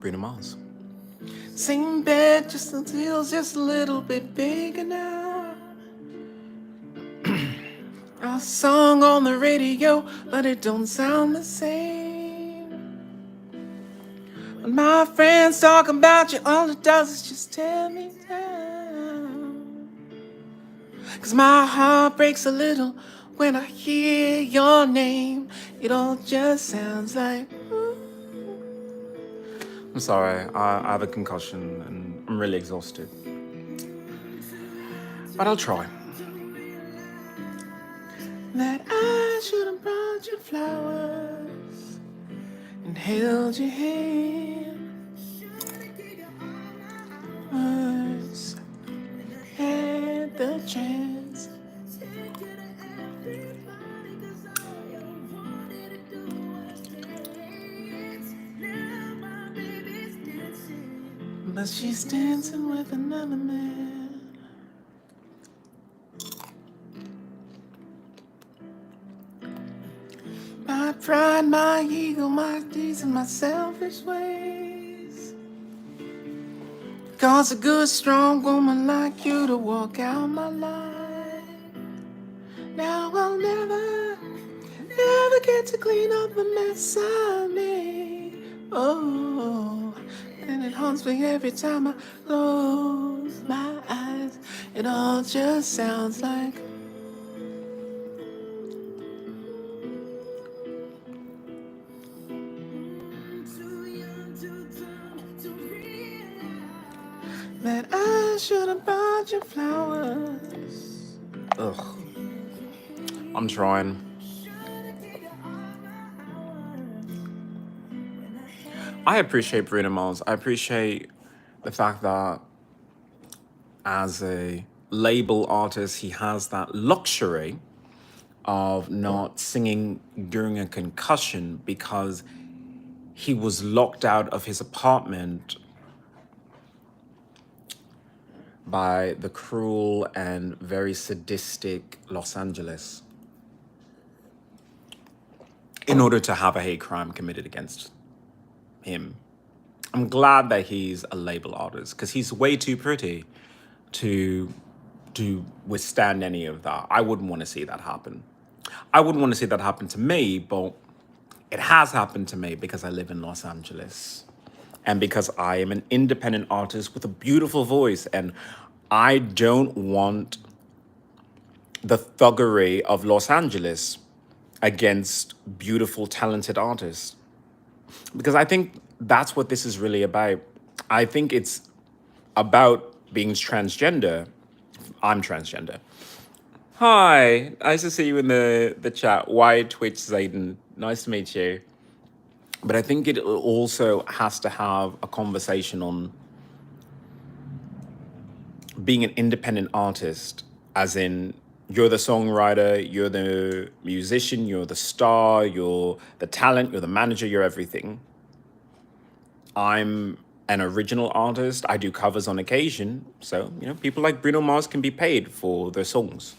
Bruno Mars. Same bed, just the feels just a little bit bigger now. A song on the radio, but it don't sound the same. When my friends talk about you, all it does is just tear me down. 'Cause my heart breaks a little when I hear your name. It all just sounds like ooh. I'm sorry, I have a concussion and I'm really exhausted. But I'll try. That I should have brought you flowers and held your hand. Once had the chance. But she's dancing with another man. My pride, my ego, my deeds, and my selfish ways cause a good, strong woman like you to walk out my life. Now I'll never get to clean up the mess I made. Oh, and it haunts me every time I close my eyes. It all just sounds like that I should have bought you flowers. Ugh. I'm trying. I appreciate Bruno Mars. I appreciate the fact that as a label artist, he has that luxury of not singing during a concussion because he was locked out of his apartment by the cruel and very sadistic Los Angeles in order to have a hate crime committed against him. I'm glad that he's a label artist because he's way too pretty to withstand any of that. I wouldn't want to see that happen. I wouldn't want to see that happen to me, but it has happened to me because I live in Los Angeles and because I am an independent artist with a beautiful voice, and I don't want the thuggery of Los Angeles against beautiful, talented artists. Because I think that's what this is really about. I think it's about being transgender. I'm transgender. Hi, nice to see you in the chat. Why Twitch Zayden? Nice to meet you. But I think it also has to have a conversation on being an independent artist, as in you're the songwriter, you're the musician, you're the star, you're the talent, you're the manager, you're everything. I'm an original artist. I do covers on occasion. So, people like Bruno Mars can be paid for their songs.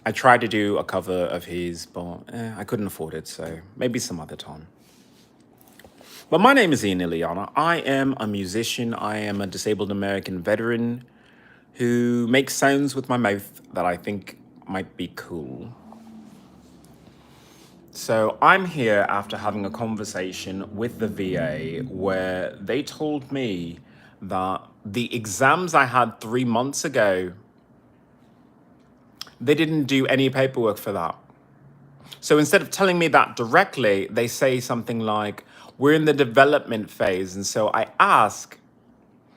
I tried to do a cover of his, but I couldn't afford it. So maybe some other time. But my name is Ian Iliana. I am a musician. I am a disabled American veteran who makes sounds with my mouth that I think might be cool. So I'm here after having a conversation with the VA where they told me that the exams I had 3 months ago, they didn't do any paperwork for that. So instead of telling me that directly, they say something like, we're in the development phase. And so I ask,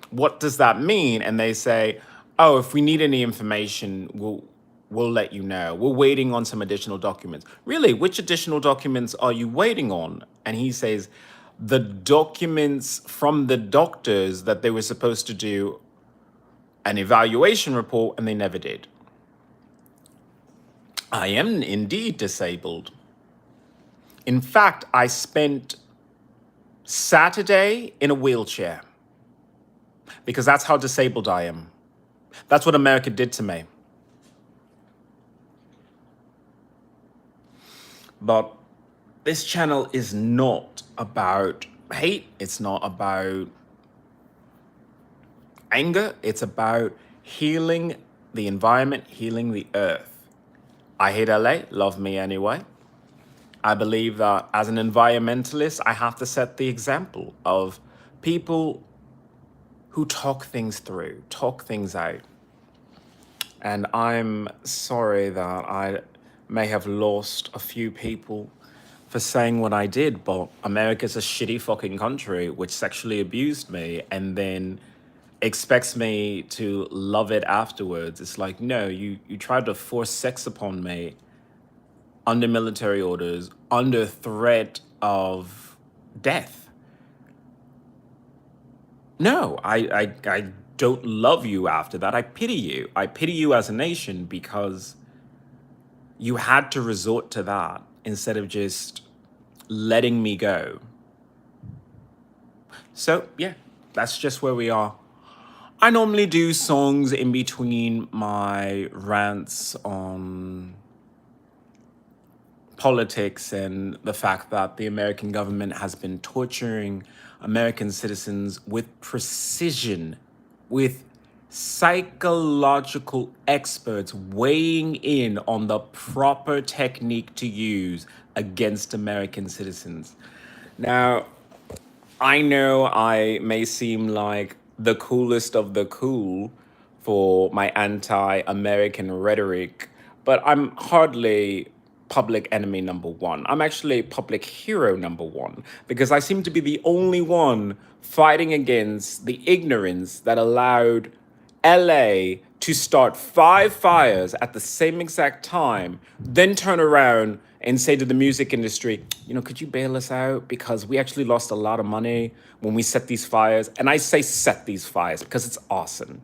what does that mean? And they say, oh, if we need any information, we'll let you know. We're waiting on some additional documents. Really, which additional documents are you waiting on? And he says, the documents from the doctors that they were supposed to do an evaluation report, and they never did. I am indeed disabled. In fact, I spent Saturday in a wheelchair because that's how disabled I am. That's what America did to me. But this channel is not about hate. It's not about anger. It's about healing the environment, healing the earth. I hate LA, love me anyway. I believe that as an environmentalist, I have to set the example of people who talk things through, talk things out. And I'm sorry that I may have lost a few people for saying what I did, but America's a shitty fucking country which sexually abused me and then expects me to love it afterwards. It's like, no, you tried to force sex upon me under military orders, under threat of death. No, I don't love you after that. I pity you. I pity you as a nation because you had to resort to that instead of just letting me go. So, yeah, that's just where we are. I normally do songs in between my rants on politics and the fact that the American government has been torturing American citizens with precision, with psychological experts weighing in on the proper technique to use against American citizens. Now, I know I may seem like the coolest of the cool for my anti American rhetoric, but I'm hardly public enemy number one. I'm actually public hero number one because I seem to be the only one fighting against the ignorance that allowed LA to start 5 fires at the same exact time, then turn around and say to the music industry, could you bail us out? Because we actually lost a lot of money when we set these fires. And I say set these fires because it's awesome.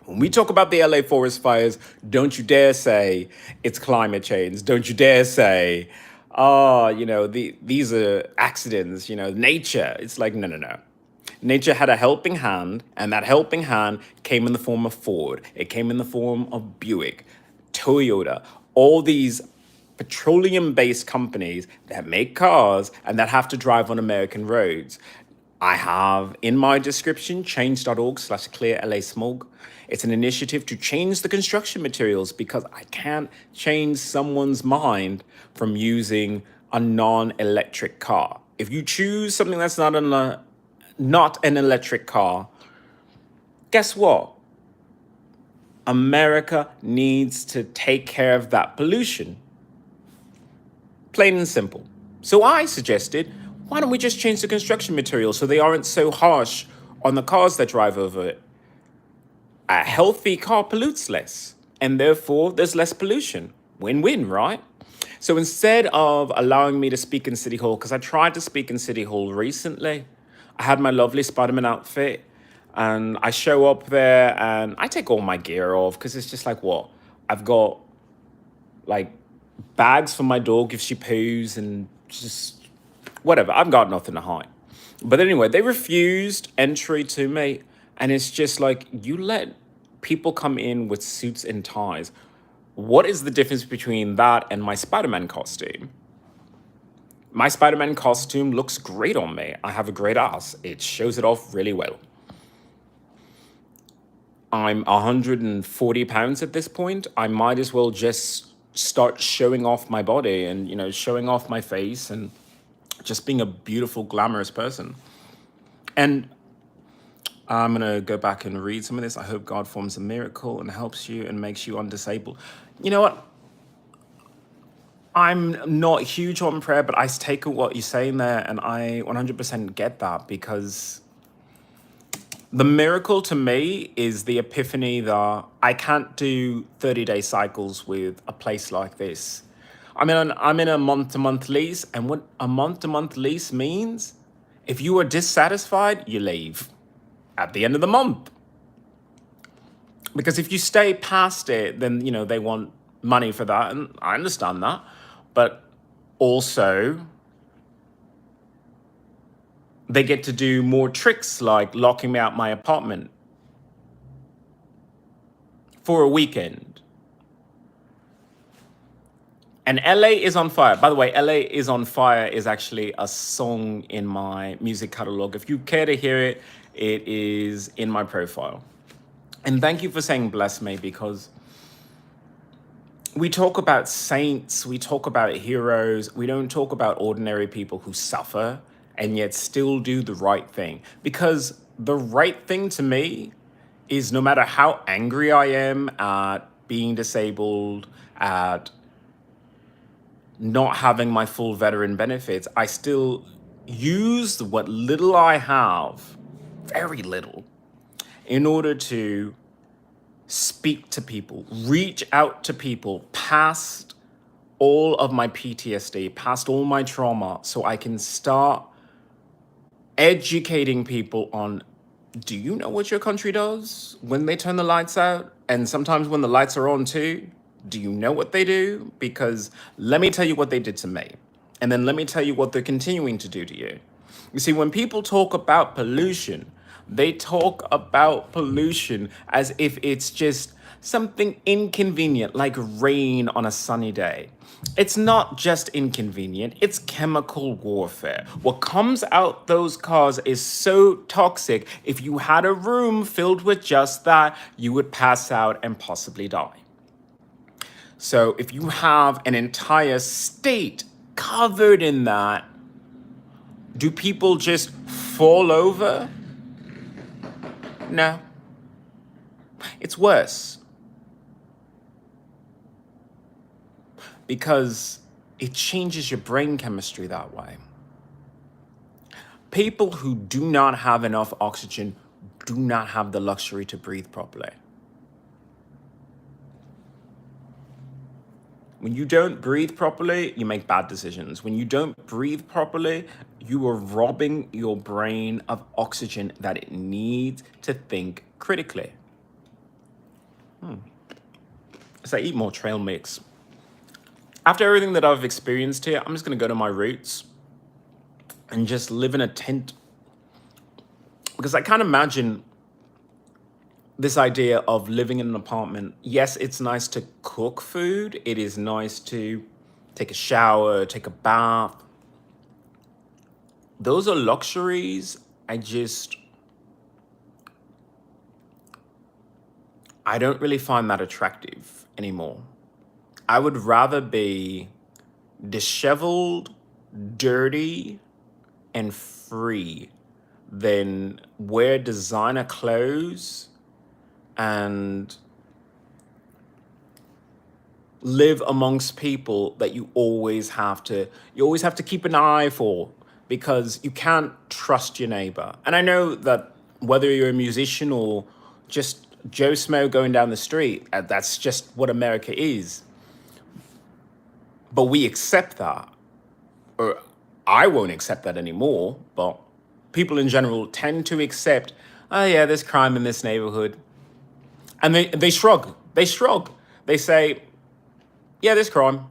When we talk about the LA forest fires, don't you dare say it's climate change. Don't you dare say, these are accidents, nature. It's like, no. Nature had a helping hand, and that helping hand came in the form of Ford. It came in the form of Buick, Toyota, all these petroleum-based companies that make cars and that have to drive on American roads. I have in my description change.org/clear LA smog. It's an initiative to change the construction materials because I can't change someone's mind from using a non-electric car. If you choose something that's not an electric car, guess what? America needs to take care of that pollution. Plain and simple. So I suggested, why don't we just change the construction materials so they aren't so harsh on the cars that drive over it? A healthy car pollutes less, and therefore there's less pollution. Win-win, right? So instead of allowing me to speak in City Hall, because I tried to speak in City Hall recently, I had my lovely Spider-Man outfit, and I show up there, and I take all my gear off, because it's just like, what? I've got, like, bags for my dog if she poos, and just whatever. I've got nothing to hide. But anyway, they refused entry to me, and it's just like, you let people come in with suits and ties. What is the difference between that and my Spider-Man costume? My Spider-Man costume looks great on me. I have a great ass. It shows it off really well. I'm 140 pounds at this point. I might as well just start showing off my body and, showing off my face and just being a beautiful, glamorous person. And I'm going to go back and read some of this. I hope God forms a miracle and helps you and makes you undisabled. You know what? I'm not huge on prayer, but I take what you're saying there, and I 100% get that, because the miracle to me is the epiphany that I can't do 30-day cycles with a place like this. I'm in a month-to-month lease, and what a month-to-month lease means, if you are dissatisfied, you leave at the end of the month. Because if you stay past it, then, they want money for that, and I understand that. But also, they get to do more tricks like locking me out my apartment for a weekend. And LA is on fire. By the way, LA is on fire is actually a song in my music catalog. If you care to hear it, it is in my profile. And thank you for saying bless me, because we talk about saints, we talk about heroes, we don't talk about ordinary people who suffer and yet still do the right thing. Because the right thing to me is, no matter how angry I am at being disabled, at not having my full veteran benefits, I still use what little I have, very little, in order to speak to people, reach out to people past all of my PTSD, past all my trauma, so I can start educating people on, do you know what your country does when they turn the lights out? And sometimes when the lights are on too, do you know what they do? Because let me tell you what they did to me. And then let me tell you what they're continuing to do to you. You see, when people talk about pollution, they talk about pollution as if it's just something inconvenient, like rain on a sunny day. It's not just inconvenient, it's chemical warfare. What comes out those cars is so toxic, if you had a room filled with just that, you would pass out and possibly die. So if you have an entire state covered in that, do people just fall over? No. It's worse. Because it changes your brain chemistry that way. People who do not have enough oxygen do not have the luxury to breathe properly. When you don't breathe properly, you make bad decisions. When you don't breathe properly, you are robbing your brain of oxygen that it needs to think critically. As I eat more trail mix, after everything that I've experienced here, I'm just going to go to my roots and just live in a tent. Because I can't imagine this idea of living in an apartment. Yes, it's nice to cook food. It is nice to take a shower, take a bath. Those are luxuries. I don't really find that attractive anymore. I would rather be disheveled, dirty, and free than wear designer clothes and live amongst people that you always have to keep an eye for, because you can't trust your neighbor. And I know that whether you're a musician or just Joe Smo going down the street, that's just what America is. But we accept that. Or I won't accept that anymore, but people in general tend to accept, oh yeah, there's crime in this neighborhood. And they shrug. They shrug. They say, yeah, there's crime.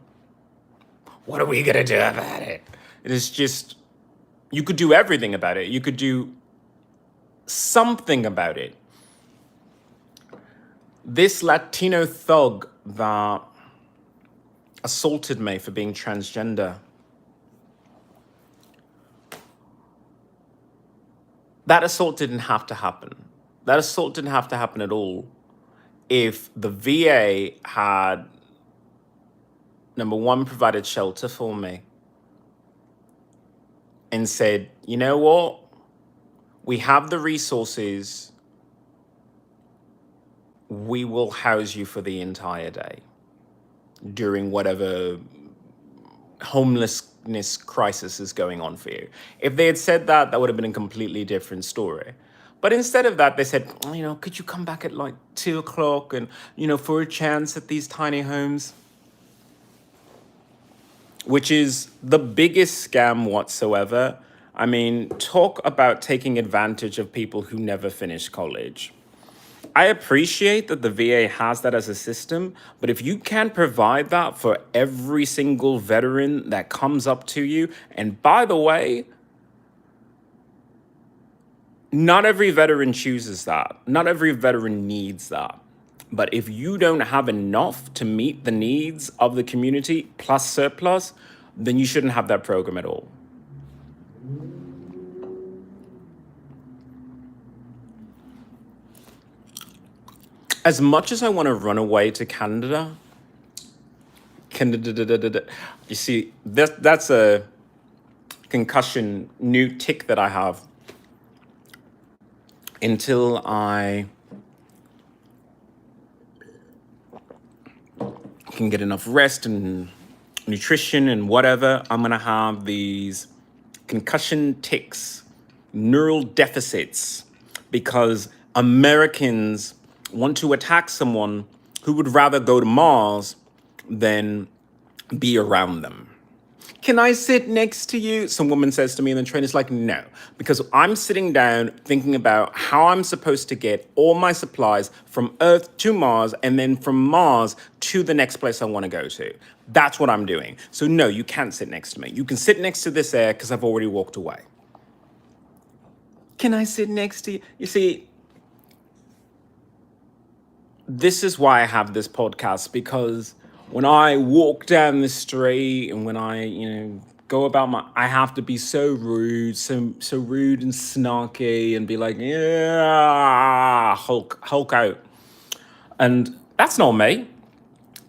What are we going to do about it? It is just, you could do everything about it. You could do something about it. This Latino thug that assaulted me for being transgender, that assault didn't have to happen. That assault didn't have to happen at all if the VA had, number one, provided shelter for me and said, you know what? We have the resources. We will house you for the entire day during whatever homelessness crisis is going on for you. If they had said that, that would have been a completely different story. But instead of that, they said, could you come back at like 2 o'clock and, for a chance at these tiny homes? Which is the biggest scam whatsoever. I mean, talk about taking advantage of people who never finished college. I appreciate that the VA has that as a system, but if you can't provide that for every single veteran that comes up to you, and by the way, not every veteran chooses that. Not every veteran needs that. But if you don't have enough to meet the needs of the community plus surplus, then you shouldn't have that program at all. As much as I want to run away to Canada, you see, that's a concussion new tick that I have until I can get enough rest and nutrition and whatever. I'm going to have these concussion ticks, neural deficits, because Americans want to attack someone who would rather go to Mars than be around them. Can I sit next to you? Some woman says to me in the train. It's like, no, because I'm sitting down thinking about how I'm supposed to get all my supplies from Earth to Mars and then from Mars to the next place I want to go to. That's what I'm doing. So no, you can't sit next to me. You can sit next to this air because I've already walked away. Can I sit next to you? You see, this is why I have this podcast, because when I walk down the street and when I, go about I have to be so rude, so rude and snarky and be like, yeah, Hulk out. And that's not me.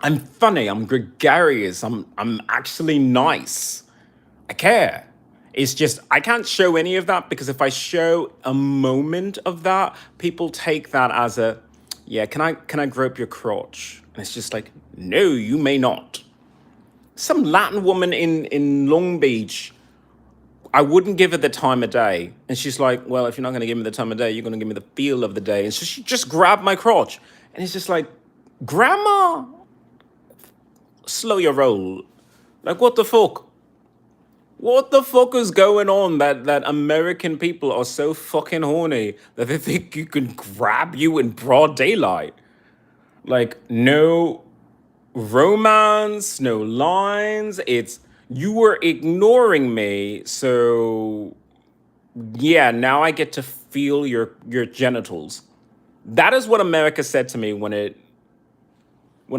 I'm funny, I'm gregarious, I'm actually nice. I care. It's just I can't show any of that, because if I show a moment of that, people take that as a, yeah, can I grope your crotch? And it's just like, no, you may not. Some Latin woman in Long Beach, I wouldn't give her the time of day. And she's like, well, if you're not going to give me the time of day, you're going to give me the feel of the day. And so she just grabbed my crotch. And it's just like, Grandma, slow your roll. Like, what the fuck? What the fuck is going on that American people are so fucking horny that they think you can grab you in broad daylight? Like, no romance, no lines. It's, you were ignoring me, so yeah, now I get to feel your genitals. That is what America said to me when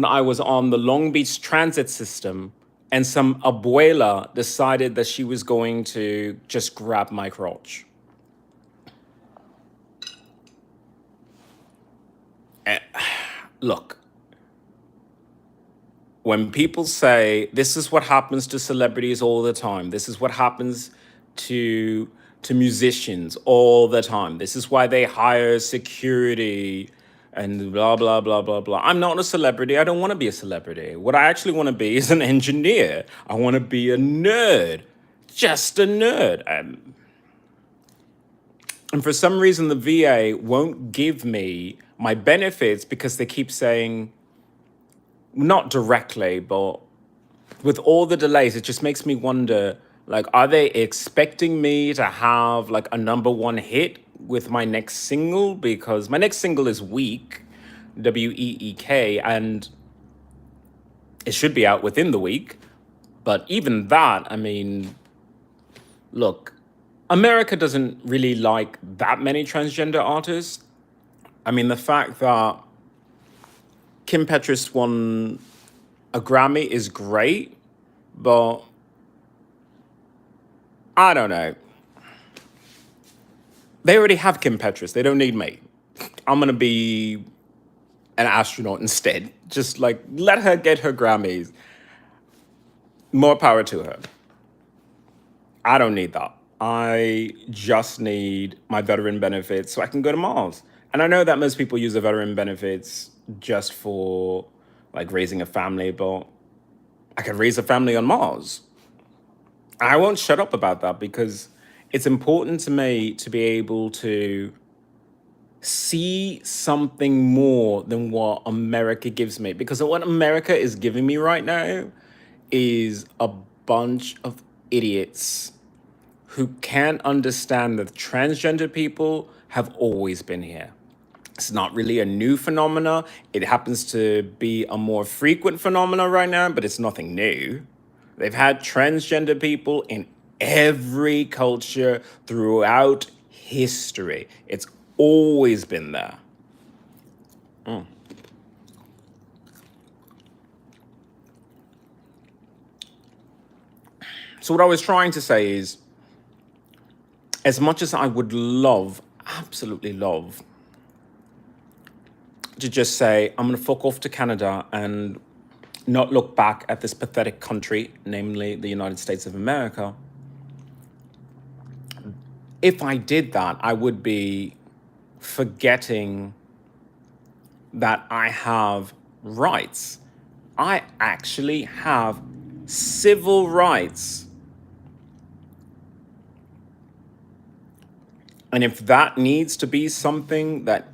I was on the Long Beach transit system and some abuela decided that she was going to just grab my crotch. Look, when people say this is what happens to celebrities all the time, this is what happens to musicians all the time, this is why they hire security and blah blah blah blah blah. I'm not a celebrity. I don't want to be a celebrity. What I actually want to be is an engineer. I want to be a nerd, just a nerd. And for some reason, the VA won't give me my benefits because they keep saying, not directly, but with all the delays, it just makes me wonder, like, are they expecting me to have like a #1 hit with my next single? Because my next single is Week, WEEK, and it should be out within the week. But even that, I mean, look, America doesn't really like that many transgender artists. I mean, the fact that Kim Petras won a Grammy is great, but I don't know. They already have Kim Petras. They don't need me. I'm going to be an astronaut instead. Just like, let her get her Grammys. More power to her. I don't need that. I just need my veteran benefits so I can go to Mars. And I know that most people use the veteran benefits just for like raising a family, but I could raise a family on Mars. I won't shut up about that because it's important to me to be able to see something more than what America gives me. Because what America is giving me right now is a bunch of idiots who can't understand that transgender people have always been here. It's not really a new phenomena. It happens to be a more frequent phenomena right now, but it's nothing new. They've had transgender people in every culture throughout history. It's always been there. So what I was trying to say is, as much as I would love, absolutely love, to just say, I'm going to fuck off to Canada and not look back at this pathetic country, namely the United States of America, if I did that, I would be forgetting that I have rights. I actually have civil rights. And if that needs to be something that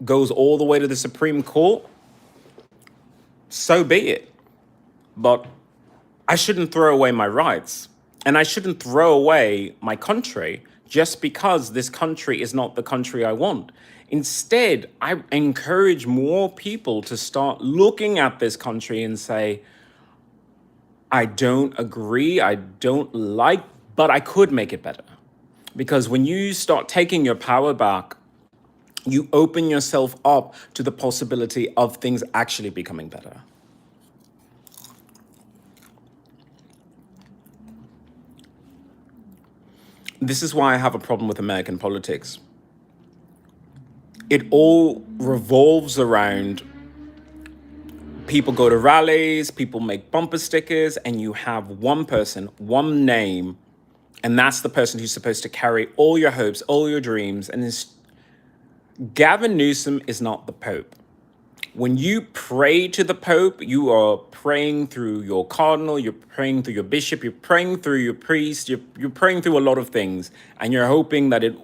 goes all the way to the Supreme Court, so be it. But I shouldn't throw away my rights. And I shouldn't throw away my country just because this country is not the country I want. Instead, I encourage more people to start looking at this country and say, I don't agree, I don't like, but I could make it better. Because when you start taking your power back, you open yourself up to the possibility of things actually becoming better. This is why I have a problem with American politics. It all revolves around people go to rallies, people make bumper stickers, and you have one person, one name, and that's the person who's supposed to carry all your hopes, all your dreams. And Gavin Newsom is not the Pope. When you pray to the Pope, you are praying through your cardinal, you're praying through your bishop, you're praying through your priest, you're praying through a lot of things, and you're hoping that it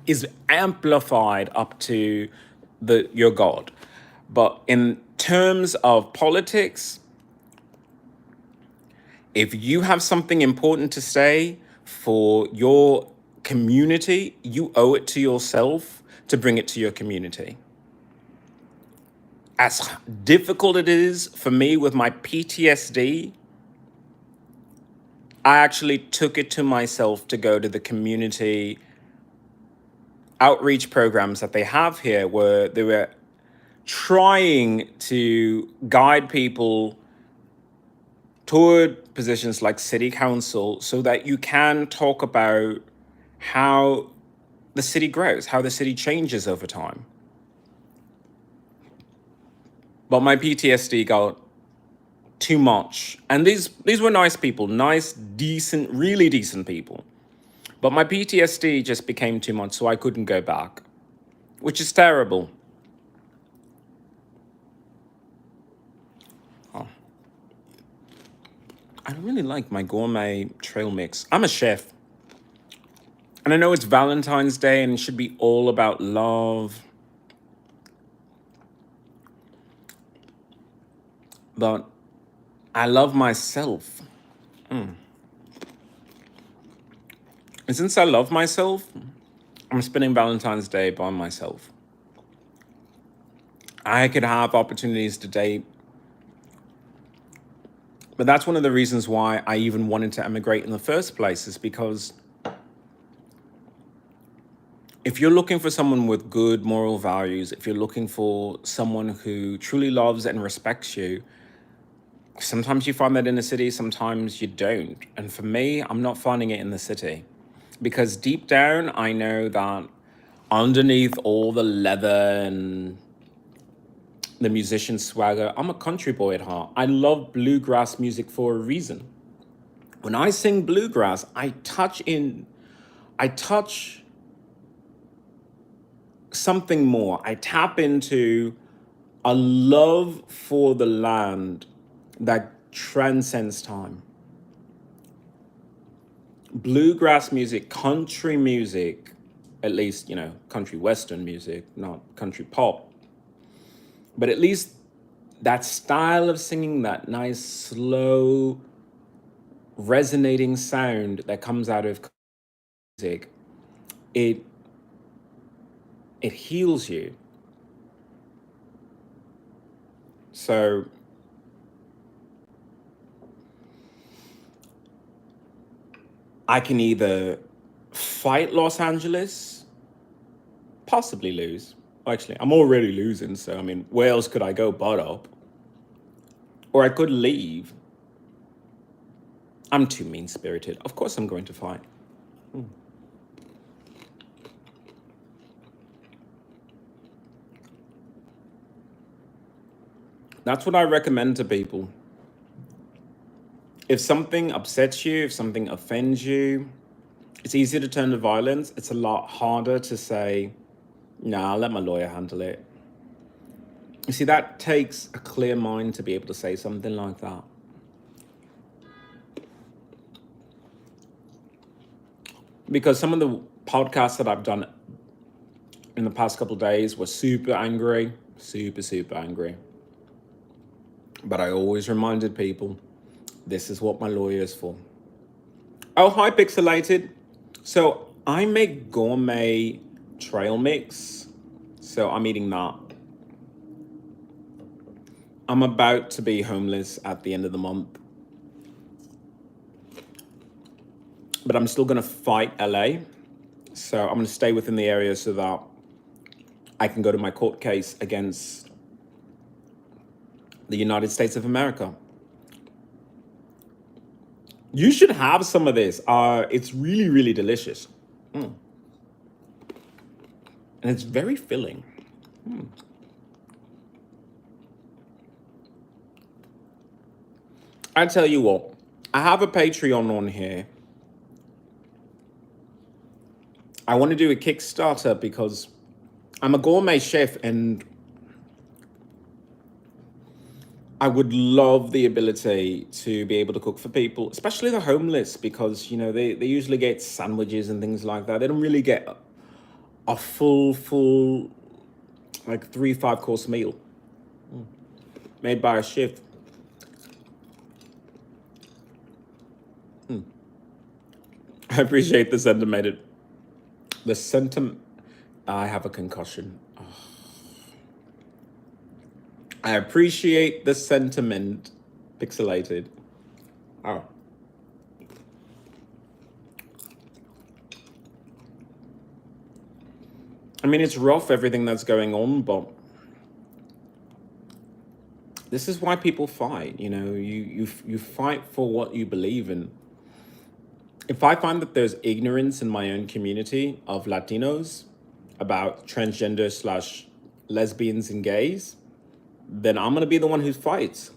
is amplified up to your God. But in terms of politics, if you have something important to say for your community, you owe it to yourself to bring it to your community. As difficult it is for me with my PTSD, I actually took it to myself to go to the community outreach programs that they have here, where they were trying to guide people toward positions like city council so that you can talk about how the city grows, how the city changes over time. But my PTSD got too much. And these were nice people, nice, decent, really decent people. But my PTSD just became too much, so I couldn't go back, which is terrible. Oh. I really like my gourmet trail mix. I'm a chef. And I know it's Valentine's Day and it should be all about love. But I love myself. And since I love myself, I'm spending Valentine's Day by myself. I could have opportunities to date. But that's one of the reasons why I even wanted to emigrate in the first place, is because if you're looking for someone with good moral values, if you're looking for someone who truly loves and respects you, sometimes you find that in the city, sometimes you don't. And for me, I'm not finding it in the city. Because deep down, I know that underneath all the leather and the musician swagger, I'm a country boy at heart. I love bluegrass music for a reason. When I sing bluegrass, I touch something more. I tap into a love for the land that transcends time. Bluegrass music, country music, at least, country western music, not country pop, but at least that style of singing, that nice, slow, resonating sound that comes out of music, it heals you. So I can either fight Los Angeles, possibly lose. Actually, I'm already losing, so where else could I go but up? Or I could leave. I'm too mean-spirited. Of course I'm going to fight. That's what I recommend to people. If something upsets you, if something offends you, it's easy to turn to violence. It's a lot harder to say, nah, I'll let my lawyer handle it. You see, that takes a clear mind to be able to say something like that. Because some of the podcasts that I've done in the past couple of days were super angry, super angry. But I always reminded people, this is what my lawyer is for. Oh, hi, Pixelated. So I make gourmet trail mix. So I'm eating that. I'm about to be homeless at the end of the month. But I'm still going to fight LA. So I'm going to stay within the area so that I can go to my court case against the United States of America. You should have some of this. It's really delicious. And it's very filling. I tell you what, I have a Patreon on here. I want to do a Kickstarter because I'm a gourmet chef and I would love the ability to be able to cook for people, especially the homeless, because, you know, they usually get sandwiches and things like that. They don't really get a full, like 3-5 course meal made by a chef. I appreciate the sentiment. The sentiment. I have a concussion. Oh. I appreciate the sentiment, Pixelated. Oh. I mean, it's rough, everything that's going on, but this is why people fight. You know, you fight for what you believe in. If I find that there's ignorance in my own community of Latinos about transgender / lesbians and gays, then I'm going to be the one who fights.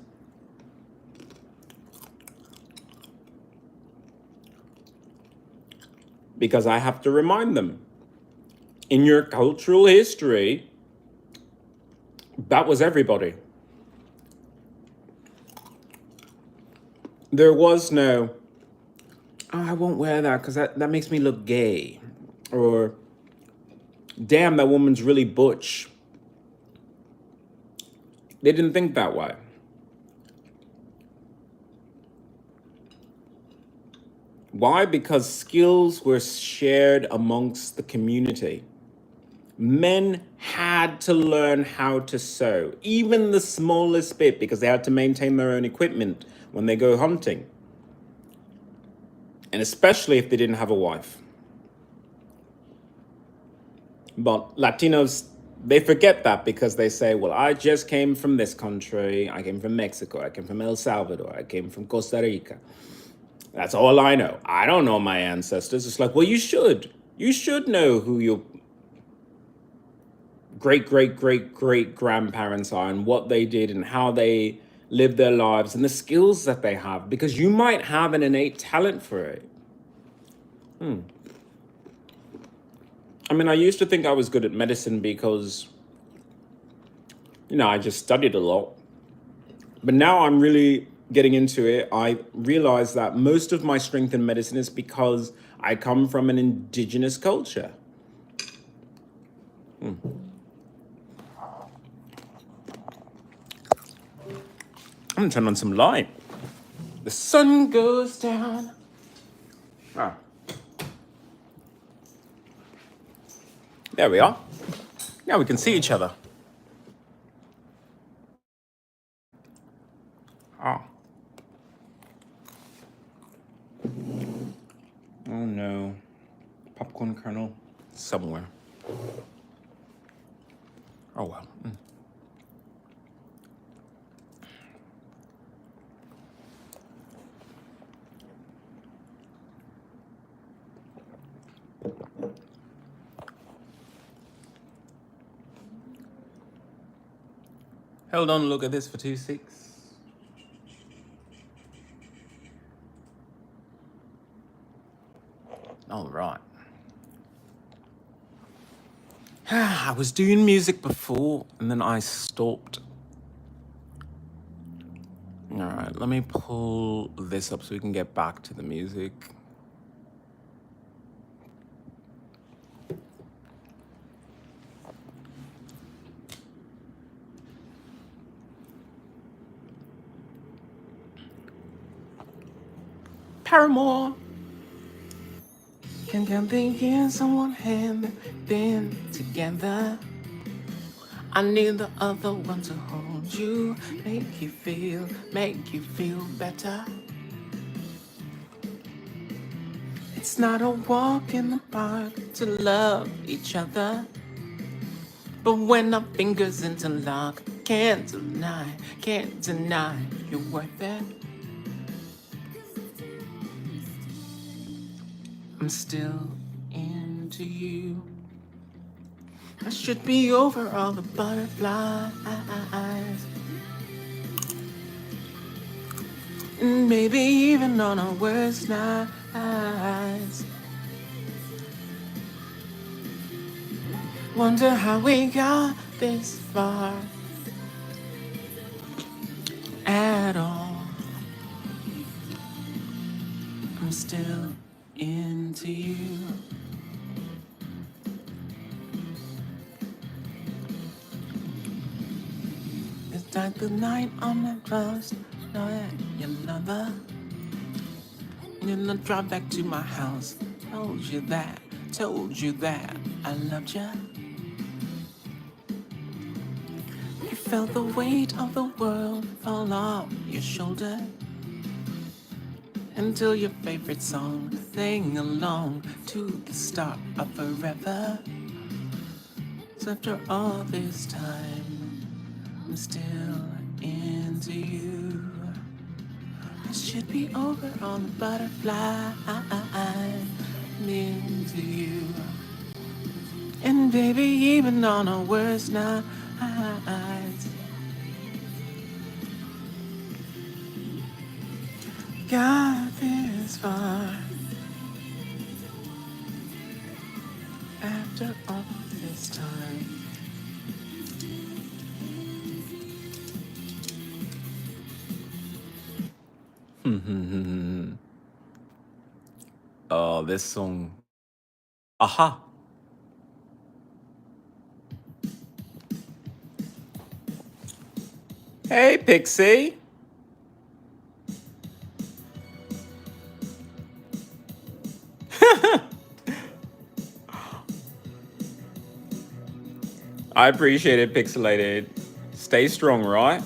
Because I have to remind them, in your cultural history, that was everybody. There was no, oh, I won't wear that because that makes me look gay. Or, damn, that woman's really butch. They didn't think that way. Why? Because skills were shared amongst the community. Men had to learn how to sew, even the smallest bit, because they had to maintain their own equipment when they go hunting. And especially if they didn't have a wife. But Latinos, they forget that because they say, well, I just came from this country. I came from Mexico. I came from El Salvador. I came from Costa Rica. That's all I know. I don't know my ancestors. It's like, well, you should. You should know who your great grandparents are and what they did and how they lived their lives and the skills that they have, because you might have an innate talent for it. I mean, I used to think I was good at medicine because, you know, I just studied a lot. But now I'm really getting into it. I realize that most of my strength in medicine is because I come from an indigenous culture. I'm gonna turn on some light. The sun goes down. Ah. There we are. Now we can see each other. Oh. Oh no. Popcorn kernel somewhere. Oh well. Hold on, look at this for 2-6. All right. I was doing music before and then I stopped. All right, let me pull this up so we can get back to the music. Paramore. Can count the years on one hand we've been together. I need the other one to hold you, make you feel better. It's not a walk in the park to love each other, but when our fingers interlock, can't deny you're worth it. I'm still into you. I should be over all the butterflies, and maybe even on our worst nights. Wonder how we got this far at all. I'm still into you. It's like the night on the first night, another. And then I drive back to my house. Told you that I loved you. You felt the weight of the world fall off your shoulder until your favorite song sang along to the start of forever. So after all this time, I'm still into you. I should be over on the butterfly. I'm into you. And baby, even on our worst nights, got this far. After all this time. Oh, this song. Aha. Hey, Pixie. I appreciate it, Pixelated. Stay strong, right?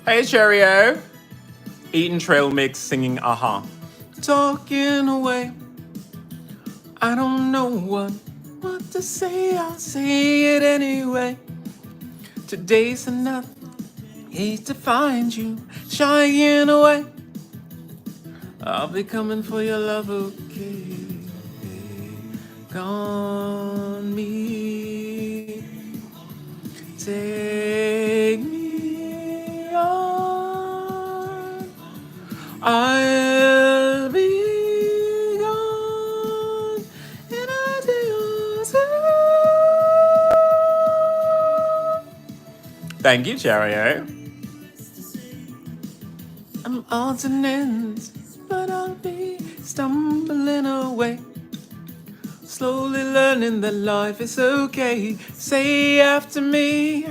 Hey, Cheerio. Eating trail mix, singing aha. Talking away. I don't know what to say. I'll say it anyway. Today's enough. Hate to find you shying away. I'll be coming for your love, okay? Gone me. Take me on. I'll be gone in a day or two. Thank you, Cheerio. I'm odds and ends, but I'll be stumbling away. Slowly learning that life is okay. Say after me,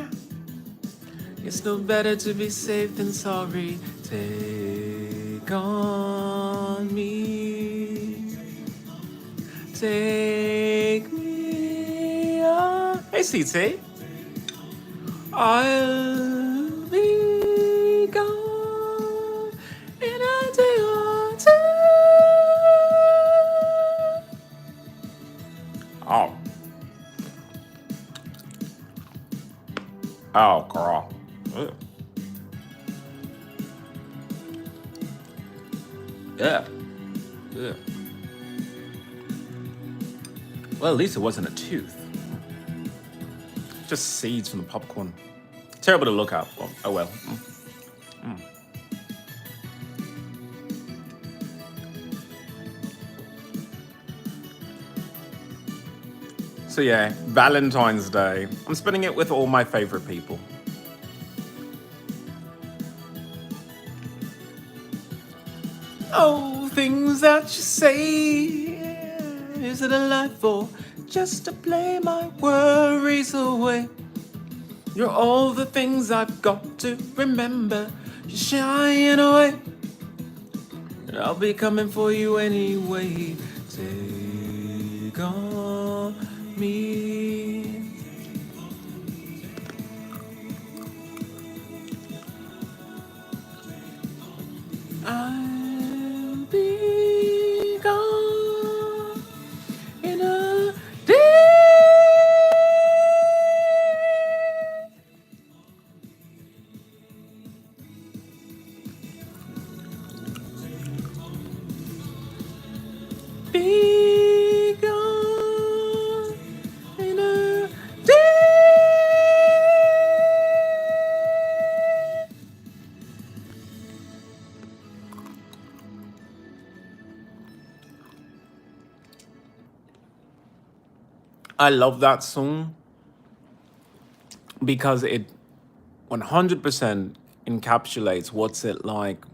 it's no better to be safe than sorry. Take on me. Take me on. Hey, CT. I'll be gone in a day or two. Oh. Oh, girl. Ugh. Yeah. Yeah. Well, at least it wasn't a tooth. Just seeds from the popcorn. Terrible to look at. Well, oh well. So yeah, Valentine's Day. I'm spending it with all my favorite people. Oh, things that you say. Is it a life or just to play my worries away? You're all the things I've got to remember. You're shying away. And I'll be coming for you anyway. Take on me. I'll be gone in a day. Be gone in a day. I love that song because it 100% encapsulates what's it like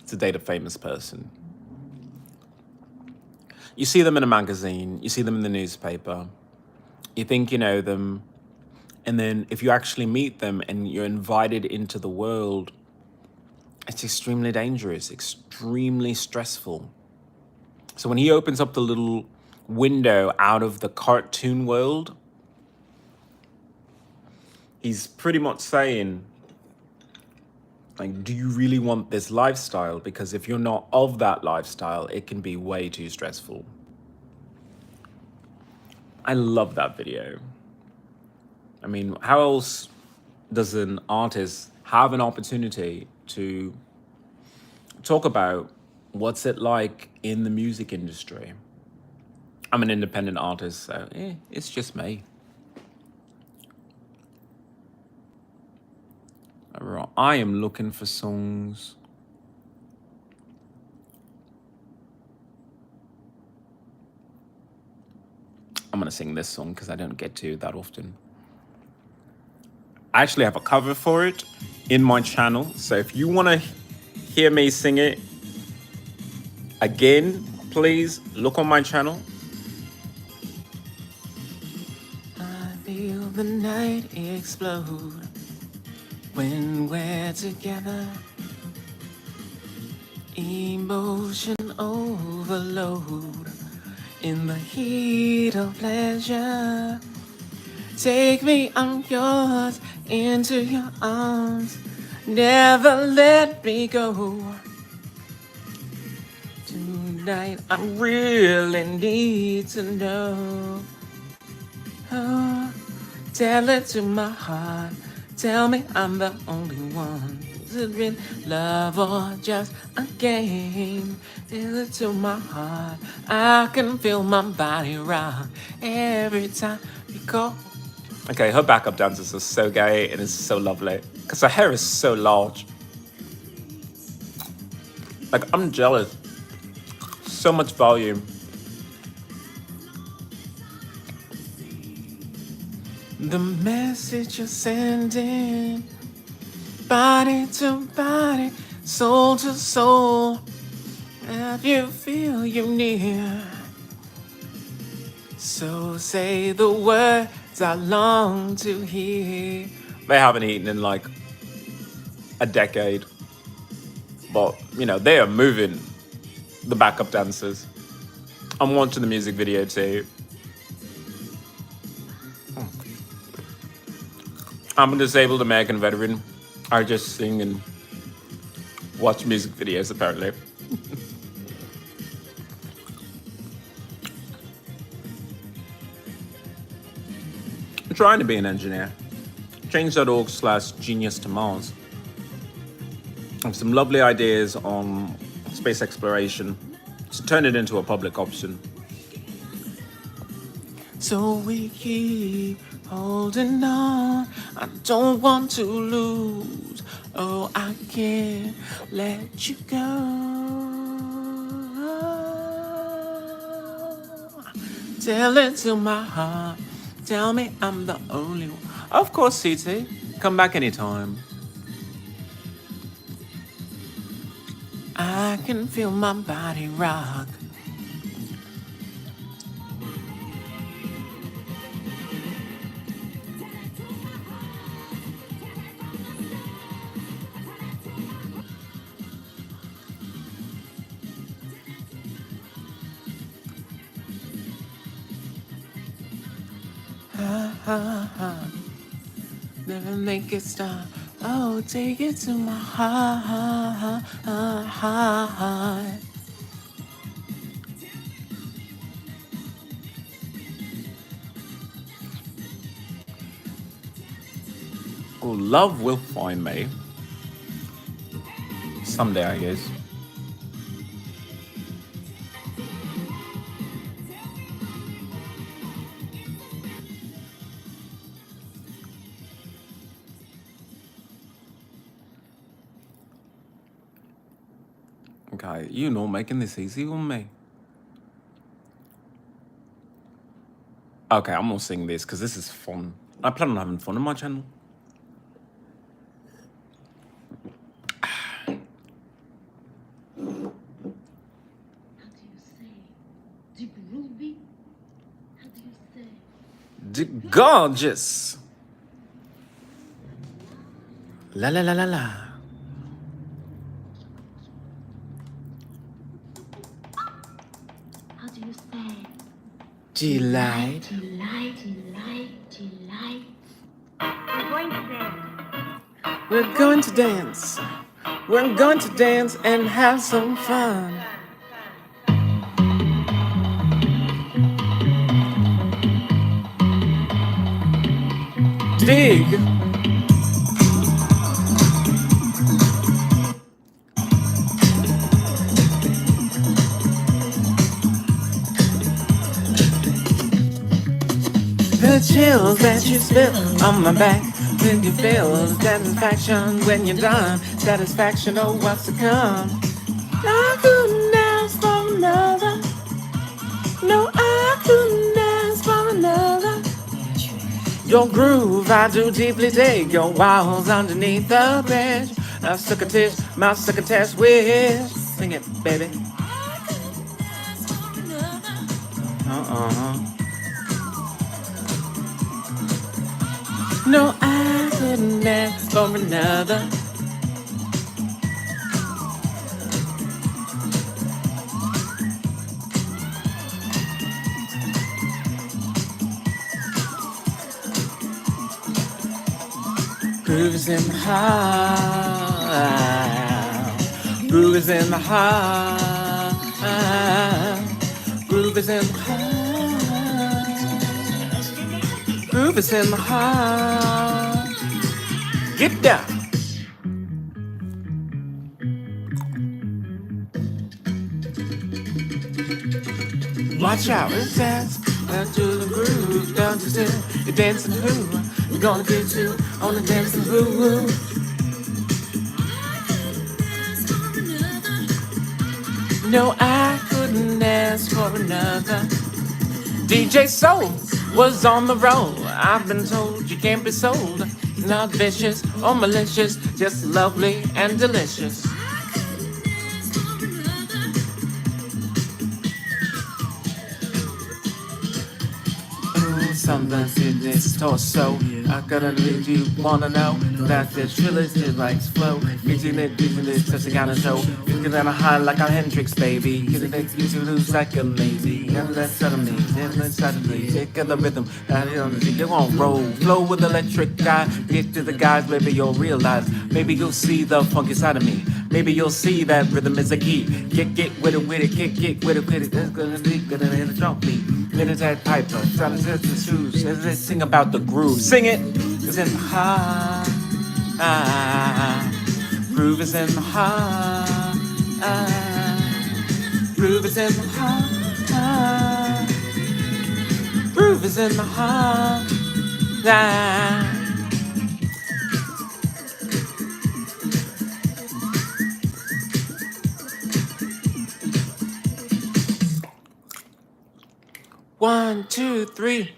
to date a famous person. You see them in a magazine, you see them in the newspaper, you think you know them, and then if you actually meet them and you're invited into the world, it's extremely dangerous, extremely stressful. So when he opens up the little window out of the cartoon world, he's pretty much saying, like, do you really want this lifestyle? Because if you're not of that lifestyle, it can be way too stressful. I love that video. I mean, how else does an artist have an opportunity to talk about what's it like in the music industry? I'm an independent artist, so it's just me. Alright, I am looking for songs. I'm gonna sing this song because I don't get to that often. I actually have a cover for it in my channel, so if you want to hear me sing it again, please look on my channel. I feel the night explode when we're together. Emotion overload in the heat of pleasure. Take me, I'm yours, into your arms. Never let me go. Tonight I really need to know. Oh, tell it to my heart. Tell me I'm the only one. Is it real love or just a game? Tell it to my heart. I can feel my body rock every time you call. Okay, her backup dancers are so gay and it's so lovely because her hair is so large. Like, I'm jealous. So much volume. The message you're sending, body to body, soul to soul, have you feel you near. So say the words I long to hear. They haven't eaten in like a decade, but you know, they are moving, the backup dancers. I'm watching the music video too. I'm a disabled American veteran. I just sing and watch music videos, apparently. I'm trying to be an engineer. Change.org/genius to Mars. I have some lovely ideas on space exploration, to turn it into a public option. So we keep holding on. I don't want to lose. Oh, I can't let you go. Tell it to my heart. Tell me I'm the only one. Of course, CT. Come back anytime. I can feel my body rock. Never make it stop. Oh, take it to my heart. Oh, love will find me. Someday, I guess. Okay, you know, making this easy on me. Okay, I'm gonna sing this because this is fun. I plan on having fun on my channel. Gorgeous. La la la la la. How do you say? Delight. Delight, delight, delight. We're going to dance. We're going to dance and have some fun. Dig. The chills that you spill on my back, when you feel satisfaction when you're done. Satisfaction, oh, what's to come? I couldn't ask for another. No, I couldn't ask for another. Your groove, I do deeply dig. Your walls underneath the bridge. I suck a tish, my succotash wish. Sing it, baby. No, I couldn't ask for another. Groove is in the house. Groove is in the house. Groove is in the house. Groove is in the house. Get down. Watch out, it's dance. Down to the groove, down to still. You're dancing who? You're gonna get you on the dancing who. No, I couldn't ask for another. DJ Soul was on the roll. I've been told you can't be sold. Not vicious or malicious, just lovely and delicious. Sometimes in this torso, I gotta leave you wanna know that the trillest is like flow. Getting it, such a kind of show. Feeling on a high like a Hendrix, baby. Getting it, you lose like a lazy. And then suddenly, take the rhythm. You won't roll, flow with electric guy. Get to the guys, maybe you'll realize. Maybe you'll see the funky side of me. Maybe you'll see that rhythm is a key. Get with it, get with it. That's gonna be gonna hit a drum beat. Minute that piper, trying to set the shoes. Let's sing about the groove. Sing it. It's in the heart. Groove is in the heart. Groove is in my heart. Groove is in my heart. Ah. One, two, three.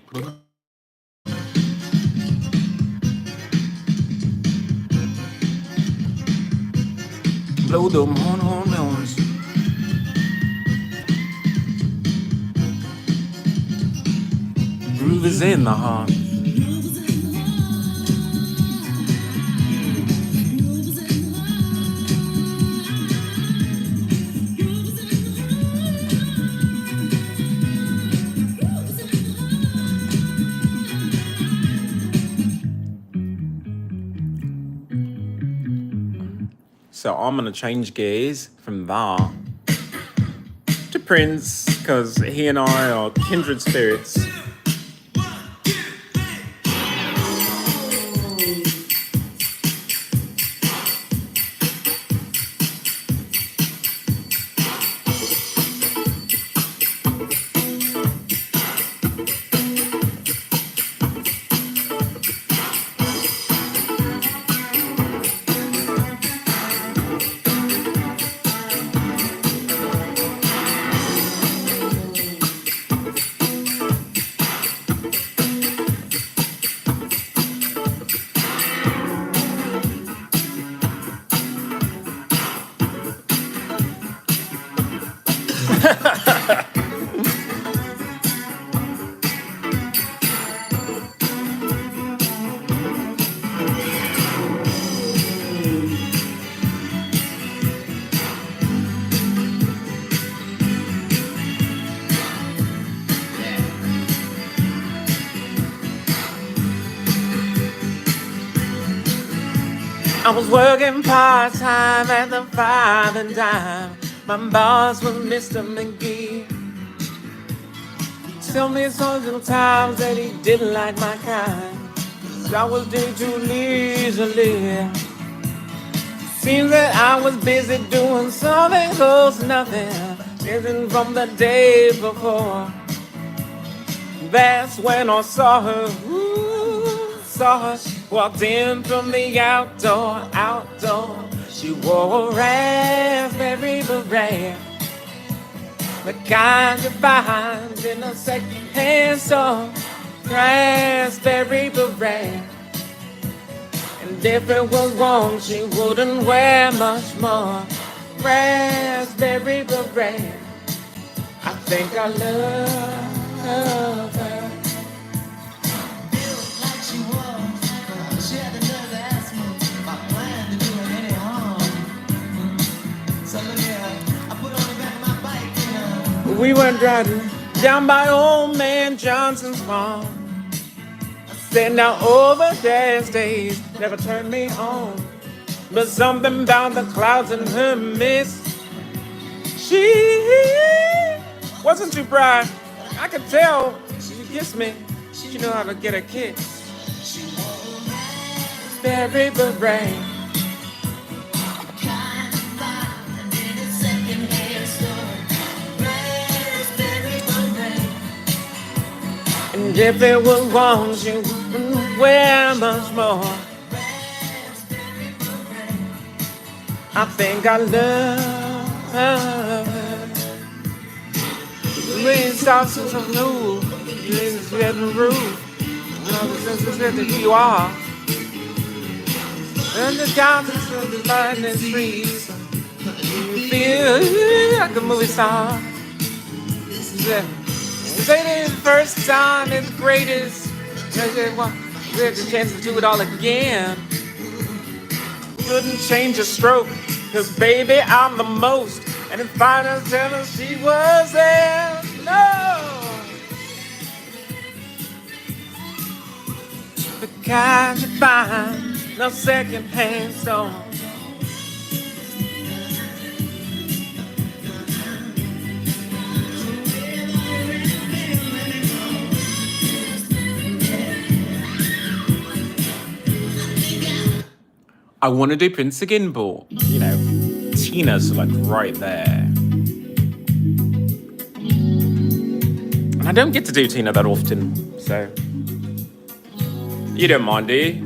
Blow them horns. Groove is in the heart. So I'm gonna change gears from that to Prince, because he and I are kindred spirits. I was working part-time at the 5 and dime. My boss was Mr. McGee. He told me several times that he didn't like my kind. I was doing too leisurely. Seems that I was busy doing something close to nothing, missing from the day before. That's when I saw her, saw her, walked in from the outdoor. She wore a raspberry beret, the kind you find in a second-hand store. Raspberry beret. And if it was wrong, she wouldn't wear much more. Raspberry beret. I think I love her. Feels like she was. She had the nerve to ask me if I planned to do her any harm. So look here, I put on the back of my bike and We went driving down by old man Johnson's farm. Sitting out over gas days never turned me on. But something about the clouds in her mist, she wasn't too bright. I could tell she kissed me. She knew how to get a kiss. Raspberry beret. And if it was wrong, she wouldn't wear much more. I think I love her. The rain stops since I'm new. It's getting rude. Since it's who you are. And the diamonds of the lightning streets. You feel like a movie star. This ain't the first time, it's the greatest. We had the chance to do it all again. Couldn't change a stroke, cause baby, I'm the most. And if I was telling she was there, no. The kind you find, no second-hand store. I want to do Prince again, but, you know, Tina's like right there. I don't get to do Tina that often, so you don't mind, do you?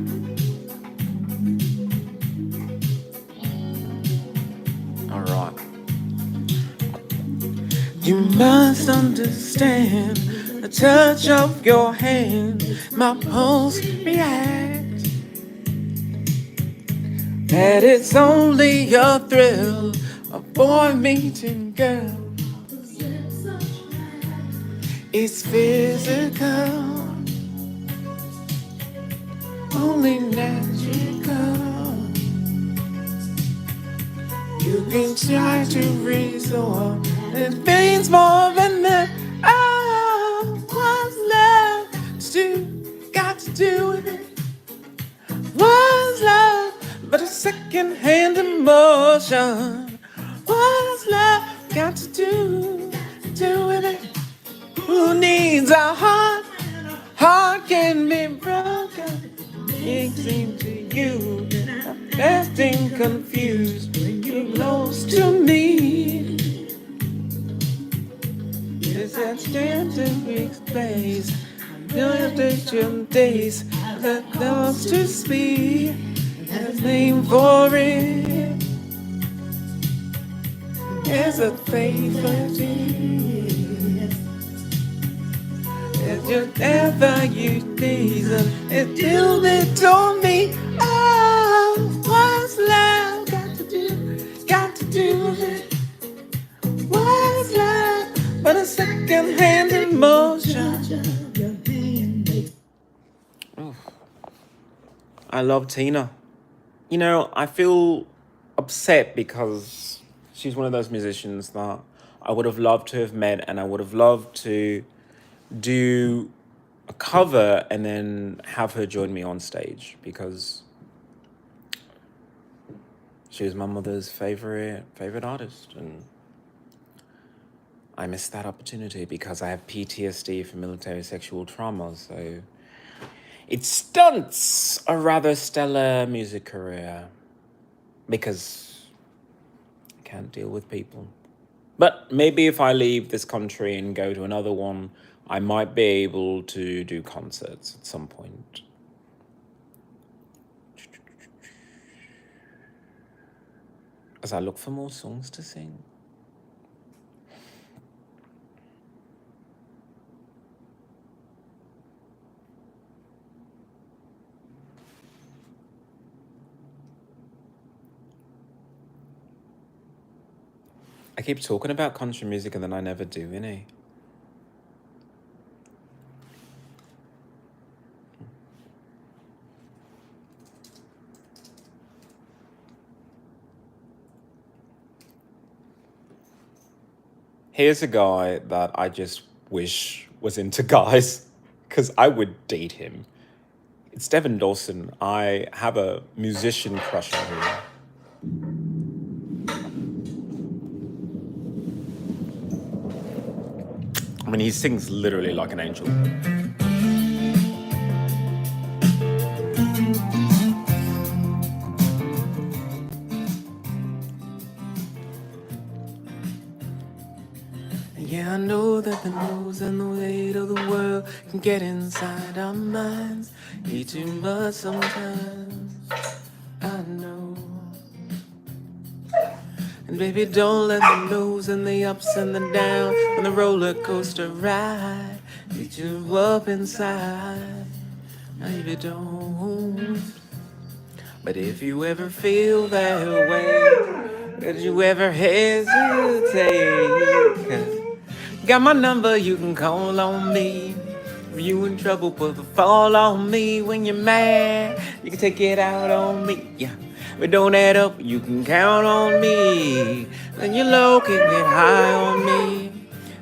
All right. You must understand the touch of your hand, my pulse reacts. That it's only a thrill, a boy meeting girl. It's physical, only natural. You can try to resolve. It means more than that. Oh, what's love to do? Got to do with it. What's love but a second-hand emotion? What's love got to do with it? Who needs a heart? Heart can be broken. It seems to you acting confused. You're close to me. It's that standard place. Don't take your days. That loves to speak. There's a name for it. It's a faithfulty. It's just ever you please. It till they told me, oh, what's love got to do with it? What's love but a second-hand emotion? Oof. I love Tina. You know, I feel upset because she's one of those musicians that I would have loved to have met, and I would have loved to do a cover and then have her join me on stage, because she was my mother's favorite artist, and I missed that opportunity because I have PTSD from military sexual trauma, so it stunts a rather stellar music career because I can't deal with people. But maybe if I leave this country and go to another one, I might be able to do concerts at some point. As I look for more songs to sing. I keep talking about country music and then I never do any. Here's a guy that I just wish was into guys, because I would date him. It's Devin Dawson. I have a musician crush on him. I mean, he sings literally like an angel. Yeah, I know that the news and the weight of the world can get inside our minds. Need too much sometimes, I know. And baby, don't let the lows and the ups and the downs and the roller coaster ride get you up inside. Baby, don't. But if you ever feel that way, did you ever hesitate? 'Cause got my number, you can call on me. If you in trouble, put the fall on me. When you're mad, you can take it out on me. Yeah, but don't add up, you can count on me. When you're low, can get high on me.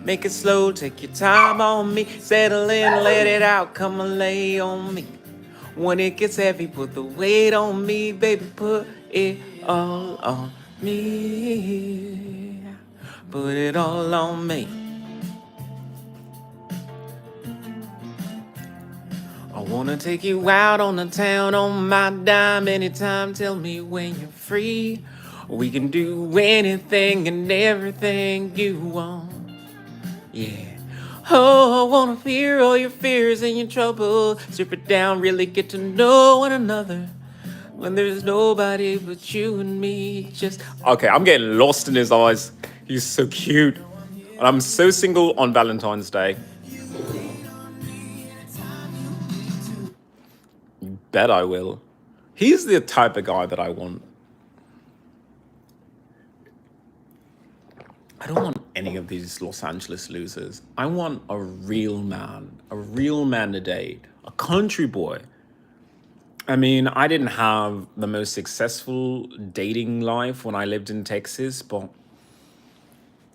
Make it slow, take your time on me. Settle in, let it out, come and lay on me. When it gets heavy, put the weight on me. Baby, put it all on me. Put it all on me. I wanna take you out on the town on my dime anytime. Tell me when you're free. We can do anything and everything you want. Yeah, Oh, I wanna hear all your fears and your trouble. Strip it down, really get to know one another. When there's nobody but you and me, just okay. I'm getting lost in his eyes. He's so cute, and I'm so single on Valentine's Day. Bet I will. He's the type of guy that I want. I don't want any of these Los Angeles losers. I want a real man to date, a country boy. I mean, I didn't have the most successful dating life when I lived in Texas, but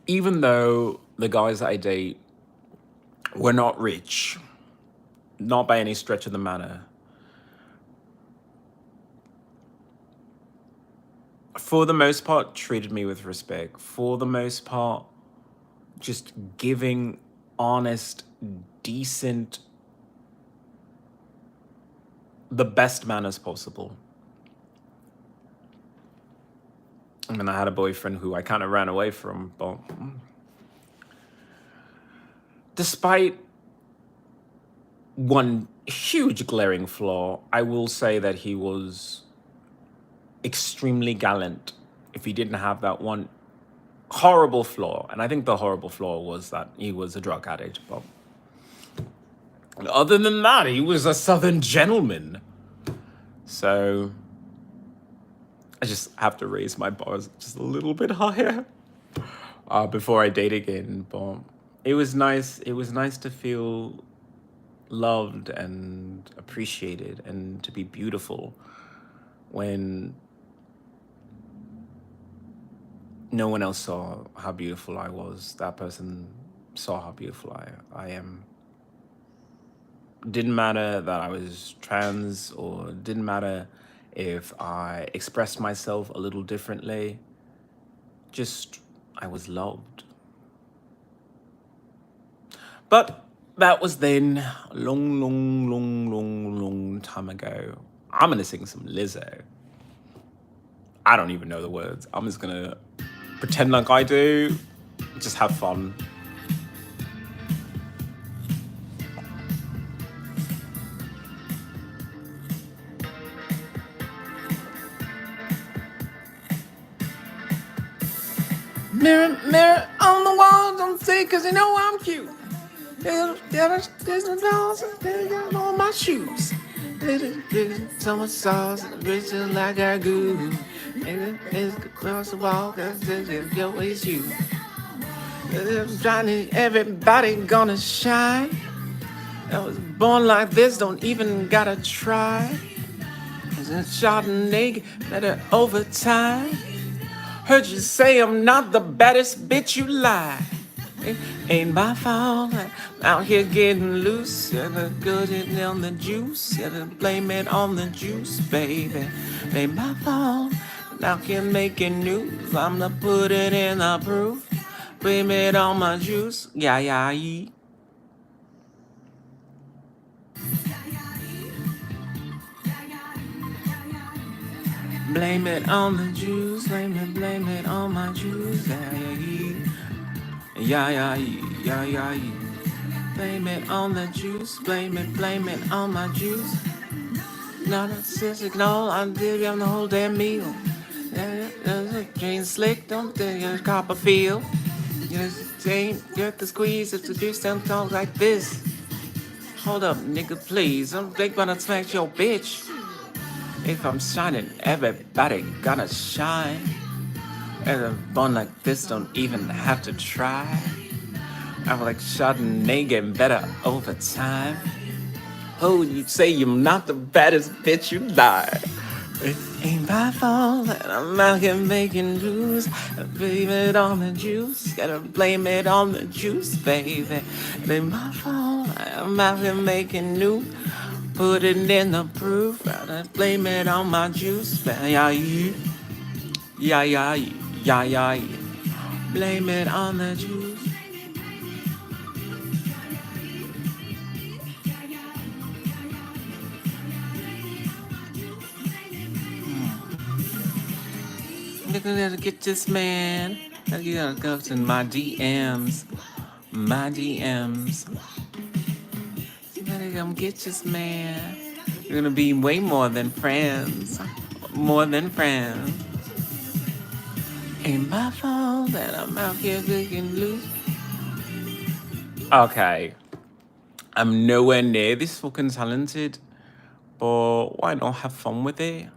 even though the guys that I date were not rich, not by any stretch of the manner, for the most part, treated me with respect. For the most part, just giving honest, decent, the best manners possible. I mean, I had a boyfriend who I kind of ran away from, but despite one huge glaring flaw, I will say that he was extremely gallant if he didn't have that one horrible flaw. And I think the horrible flaw was that he was a drug addict. But other than that, he was a Southern gentleman. So I just have to raise my bars just a little bit higher before I date again. But it was nice. It was nice to feel loved and appreciated and to be beautiful when no one else saw how beautiful I was. That person saw how beautiful I am. Didn't matter that I was trans, or didn't matter if I expressed myself a little differently. Just, I was loved. But that was then a long time ago. I'm gonna sing some Lizzo. I don't even know the words. I'm just gonna pretend like I do. Just have fun. Mirror, mirror on the wall, don't say 'cause you know I'm cute. There's no dolls on my shoes. Summer sauce, bitch like I goo. It's across the wall, 'cause it's always you. Everybody gonna shine. I was born like this, don't even gotta try. It's a Chardonnay, better over time. Heard you say I'm not the baddest bitch, you lie. It ain't my fault, I'm out here getting loose. And good it on the juice, and blame it on the juice, baby. Ain't my fault, I'm out here making news. I'm gonna put it in the proof. Blame it on my juice, yeah, yeah, yeah. Blame it on the juice, blame it on my juice, yeah, yeah, yeah, yeah, yeah, yeah. Blame it on the juice, blame it on my juice. Not a signal, I did on the whole damn meal. Drain slick, don't think your Copperfield. Just ain't get the squeeze if the juice don't talk like this. Hold up, nigga, please, don't think about to smack your bitch. If I'm shining, everybody gonna shine. And a bun like this don't even have to try. I'm like Chardonnay getting better over time. Oh, you say you're not the baddest bitch, you lie. It ain't my fault that I'm out here making juice. Blame it on the juice, gotta blame it on the juice, baby. It ain't my fault, I'm out here making new. Put it in the proof, gotta blame it on my juice, yeah, yeah, yeah, yeah, yeah, yeah. Blame it on the juice. Gotta get this man. Gotta go to my DMs. my DMs. You better come get this man. You're gonna be way more than friends. More than friends. Ain't my fault that I'm out here looking loose. Okay. I'm nowhere near this fucking talented, but why not have fun with it?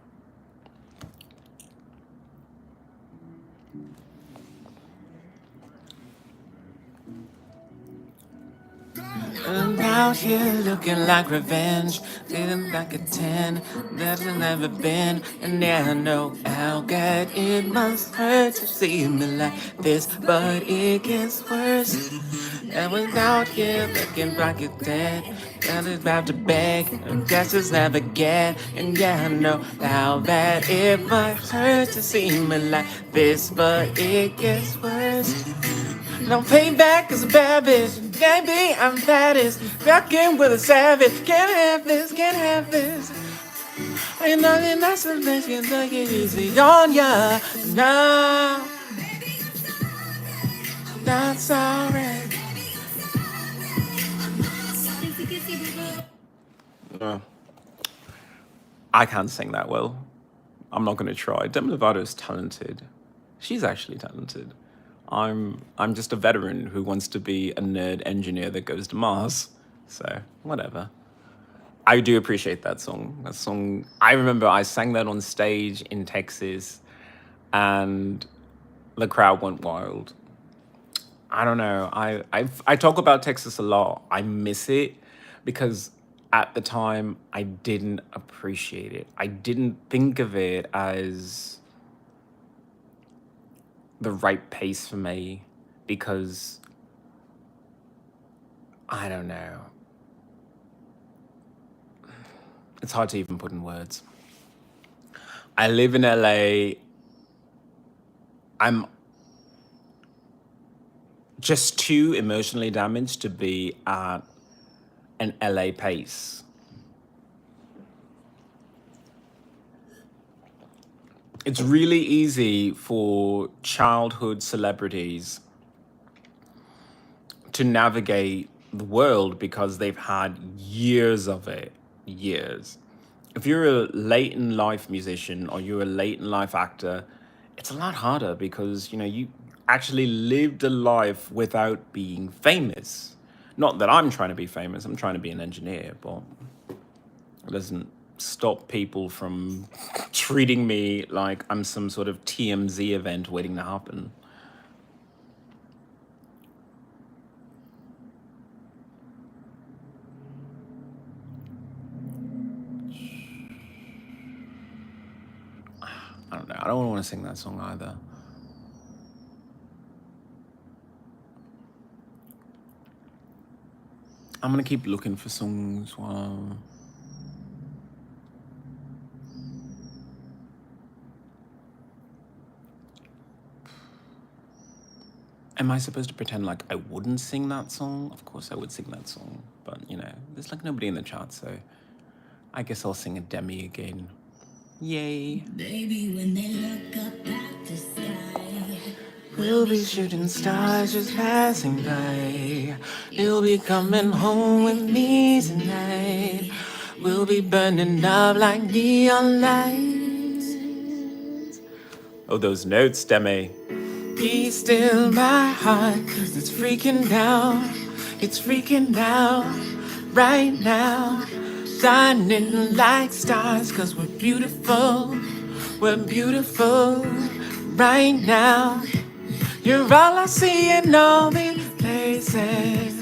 I'm out here looking like revenge, feeling like a 10 that's never been. And yeah, I know how good it must hurt to see me like this, but it gets worse. I was out here looking like a dead, and it's about to beg, and guess it's never get. And yeah, I know how bad it must hurt to see me like this, but it gets worse. No payback is a bad bitch. Baby, I'm fattest. Fucking with a savage. Can't have this, can't have this. Ain't nothing that's a bitch can take it easy on ya. No, that's alright. I can't sing that well. I'm not gonna try. Demi Lovato is talented. She's actually talented. I'm just a veteran who wants to be a nerd engineer that goes to Mars. So whatever. I do appreciate that song. That song. I remember I sang that on stage in Texas, and the crowd went wild. I don't know. I talk about Texas a lot. I miss it because at the time I didn't appreciate it. I didn't think of it as the right pace for me because I don't know. It's hard to even put in words. I live in LA. I'm just too emotionally damaged to be at an LA pace. It's really easy for childhood celebrities to navigate the world because they've had years of it. Years. If you're a late in life musician or you're a late in life actor, it's a lot harder because you actually lived a life without being famous. Not that I'm trying to be famous, I'm trying to be an engineer, but it doesn't stop people from treating me like I'm some sort of TMZ event waiting to happen. I don't know. I don't want to sing that song either. I'm gonna keep looking for songs while. Am I supposed to pretend like I wouldn't sing that song? Of course I would sing that song, but there's like nobody in the chat, so I guess I'll sing a Demi again. Yay. Baby, when they look up at the sky, We'll be shooting stars just passing by. You'll be coming home with me tonight. We'll be burning up like neon lights. Oh, those notes, Demi. Be still, my heart is freaking out. It's freaking out right now. Shining like stars, 'cause we're beautiful. We're beautiful right now. You're all I see in all these places.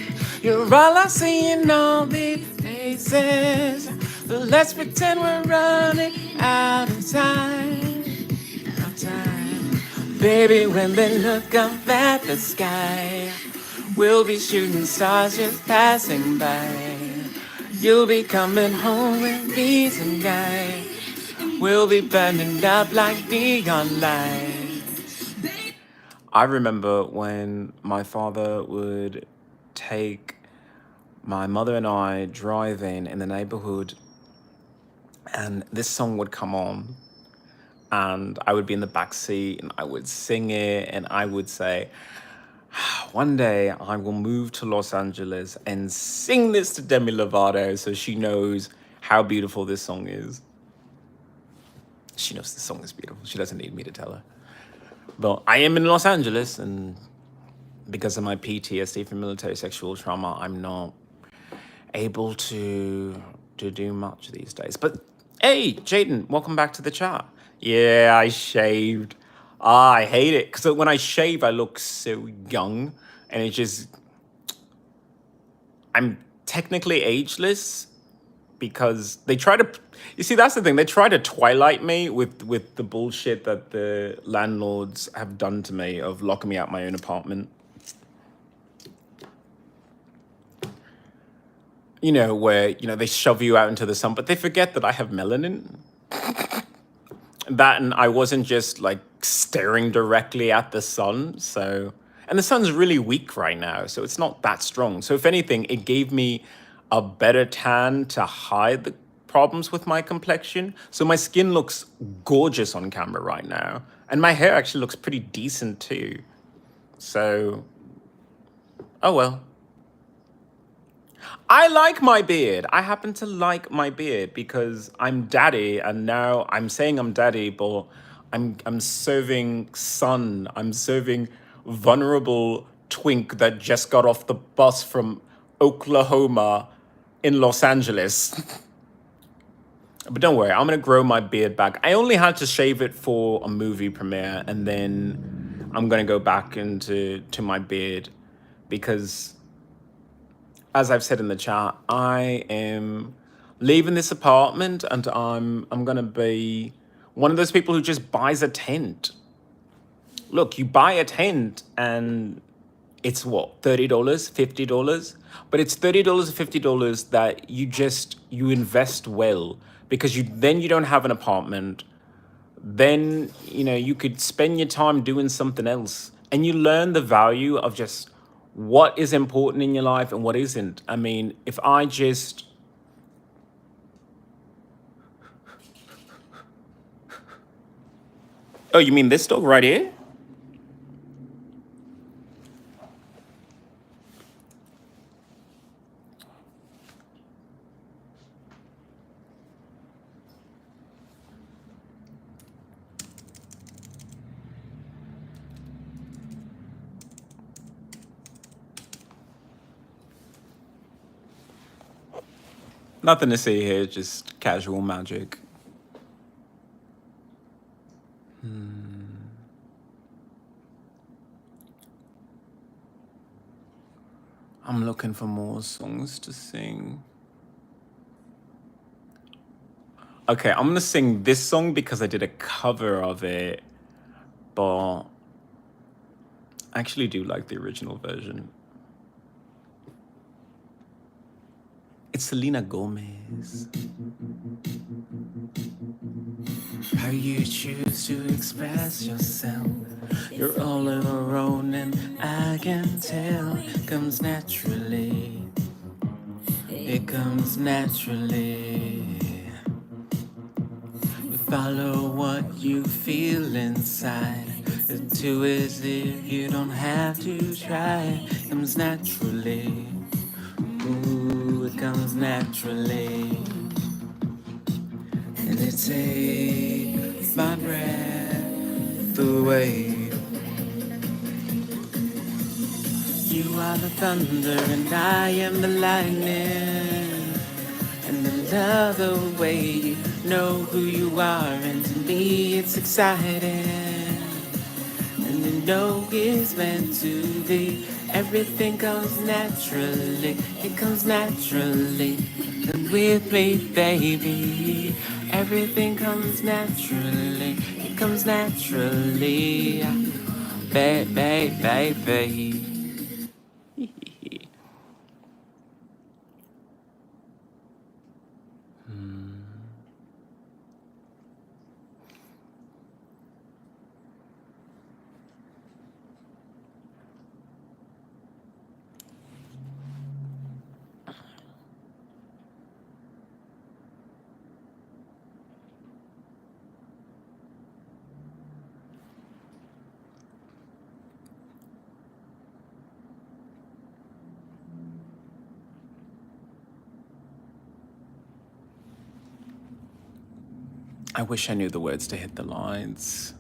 You're all I see in all these places. So let's pretend we're running out of time. Of time. Baby, when they look up at the sky, we'll be shooting stars just passing by. You'll be coming home with me tonight. We'll be burning up like neon lights. I remember when my father would take my mother and I driving in the neighborhood, and this song would come on, and I would be in the back seat and I would sing it and I would say, One day I will move to Los Angeles and sing this to Demi Lovato so she knows how beautiful this song is. She knows this song is beautiful. She doesn't need me to tell her. But I am in Los Angeles, and because of my PTSD from military sexual trauma, I'm not able to do much these days. But hey, Jaden, welcome back to the chat. Yeah, I shaved. Ah, I hate it because when I shave, I look so young, and it just I'm technically ageless because they try to. You see, that's the thing. They try to twilight me with the bullshit that the landlords have done to me of locking me out my own apartment. You know, where they shove you out into the sun, but they forget that I have melanin. That and I wasn't just like staring directly at the sun. So, and the sun's really weak right now, so it's not that strong. So, if anything, it gave me a better tan to hide the problems with my complexion. So, my skin looks gorgeous on camera right now, and my hair actually looks pretty decent too. So, oh well. I like my beard. I happen to like my beard because I'm daddy, and now I'm saying I'm daddy, but I'm serving son. I'm serving vulnerable twink that just got off the bus from Oklahoma in Los Angeles. But don't worry, I'm gonna grow my beard back. I only had to shave it for a movie premiere, and then I'm gonna go back to my beard because as I've said in the chat, I am leaving this apartment and I'm gonna be one of those people who just buys a tent. Look, you buy a tent and it's what, $30, $50? But it's $30 or $50 that you invest well because you don't have an apartment. Then you could spend your time doing something else and you learn the value of just what is important in your life and what isn't. I mean, if I just oh, you mean this dog right here? Nothing to see here, just casual magic. I'm looking for more songs to sing. Okay, I'm gonna sing this song because I did a cover of it, but I actually do like the original version. It's Selena Gomez. How you choose to express yourself. You're all on your own, and I can tell. Comes naturally. It comes naturally. You follow what you feel inside. It's too easy if you don't have to try. It comes naturally. Ooh, it comes naturally. And it takes my breath away. You are the thunder and I am the lightning. And I love the way you know who you are. And to me it's exciting. And you know it's meant to be. Everything comes naturally. It comes naturally. And with me, baby. Everything comes naturally. It comes naturally. Baby. I wish I knew the words to hit the lines.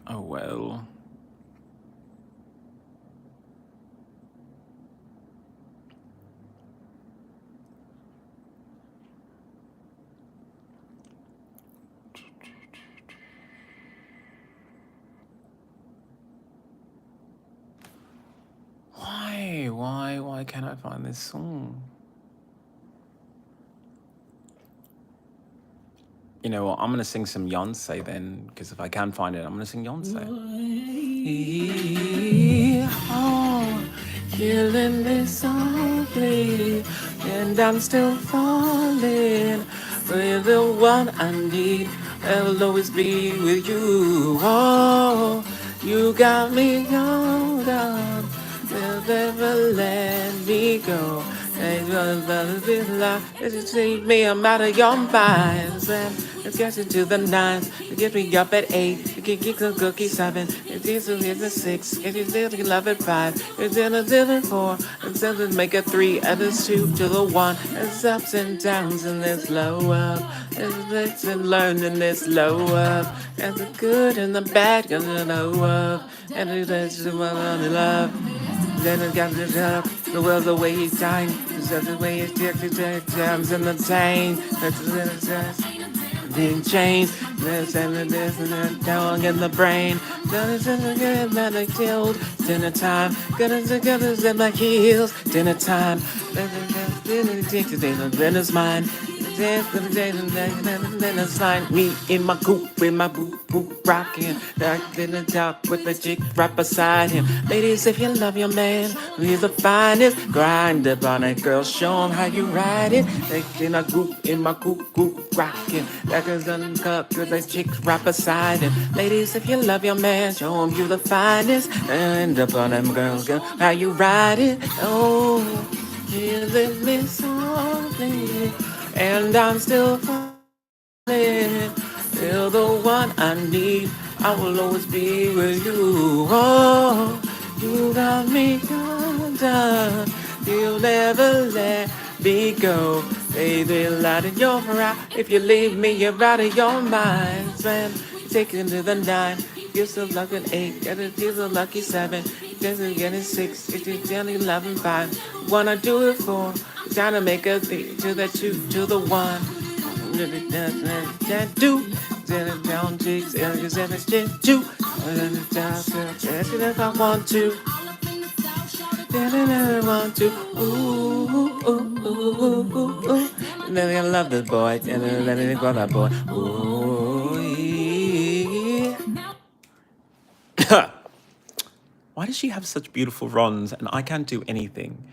Oh well. Why can't I find this song? You know what? I'm gonna sing some Beyonce then, because if I can find it, I'm gonna sing Beyonce. Oh, killing me softly, and I'm still falling for the one I need. I'll always be with you. Oh, you got me young, will never let me go. And you're the life. It take me, I'm out of your minds. And it gets into the nines. It gets me up at 8. It can get a cookie 7. It gets to get a 6. It is still love at 5. It's in a different 4. It's to make a 3. And it's 2 to the 1. It's ups and downs and it's low up. It's let's and learn and it's low up. And the good and the bad gonna low up. And it's the one I love. Then it got the world the way he's dying. It's the way it's jams in the tank. Being changed. This and this and that down in the brain. Then I killed. Dinner time. Gonna in my heels. Dinner time. Then it's mine. Then it's fine. Me in my coupe, with my boot rocking. Back in the top with the chick right beside him. Ladies, if you love your man, he's the finest. Grind up on it, girl. Show him how you ride it. In my coupe rocking. Back is uncut with the chick right beside him. Ladies, if you love your man, show him you the finest. And up on them girls, girl, how you ride it. Oh, you live me softly. And I'm still falling. You're the one I need. I will always be with you. Oh, you got me under. You'll never let me go. Baby, light in your eye. If you leave me, you're out of your mind. Man, take it to the 9. You're so lucky 8. You're so lucky 7. You're getting 6. It's only 11, 5. Wanna do it for. Trying to make a 3 to the 2 to the 1. Do down jigs, areas and it's just 2. If I want to. Then I want to. Ooh. And then I love the boy. And then let it go that boy. Ooh. Yeah. Why does she have such beautiful runs and I can't do anything?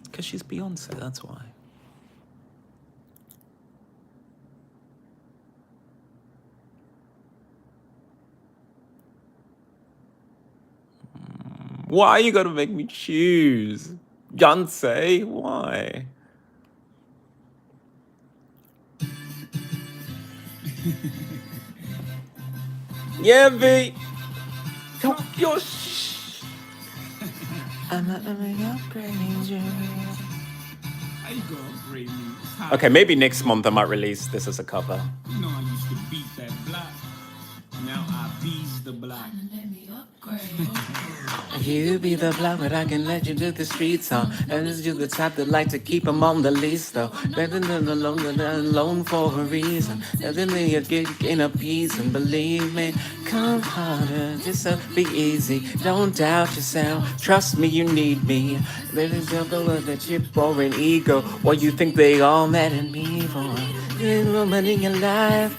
Because she's Beyonce, that's why. Why are you gonna make me choose? Beyonce, why? Yeah, B. Talk your shh. I'm not upgrade you. How you gonna upgrade me? How? Okay, maybe next month I might release this as a cover. You know I used to beat that block. Now I bees the block. You be the block, but I can let you do the street song. And it's you the type that like to keep them on the list, though. Better than alone for a reason. Better than you get in a piece, and believe me, come harder, just so be easy. Don't doubt yourself, trust me, you need me. Baby, jump over the chip or an ego. What you think they all mad at me for? You're a woman in your life,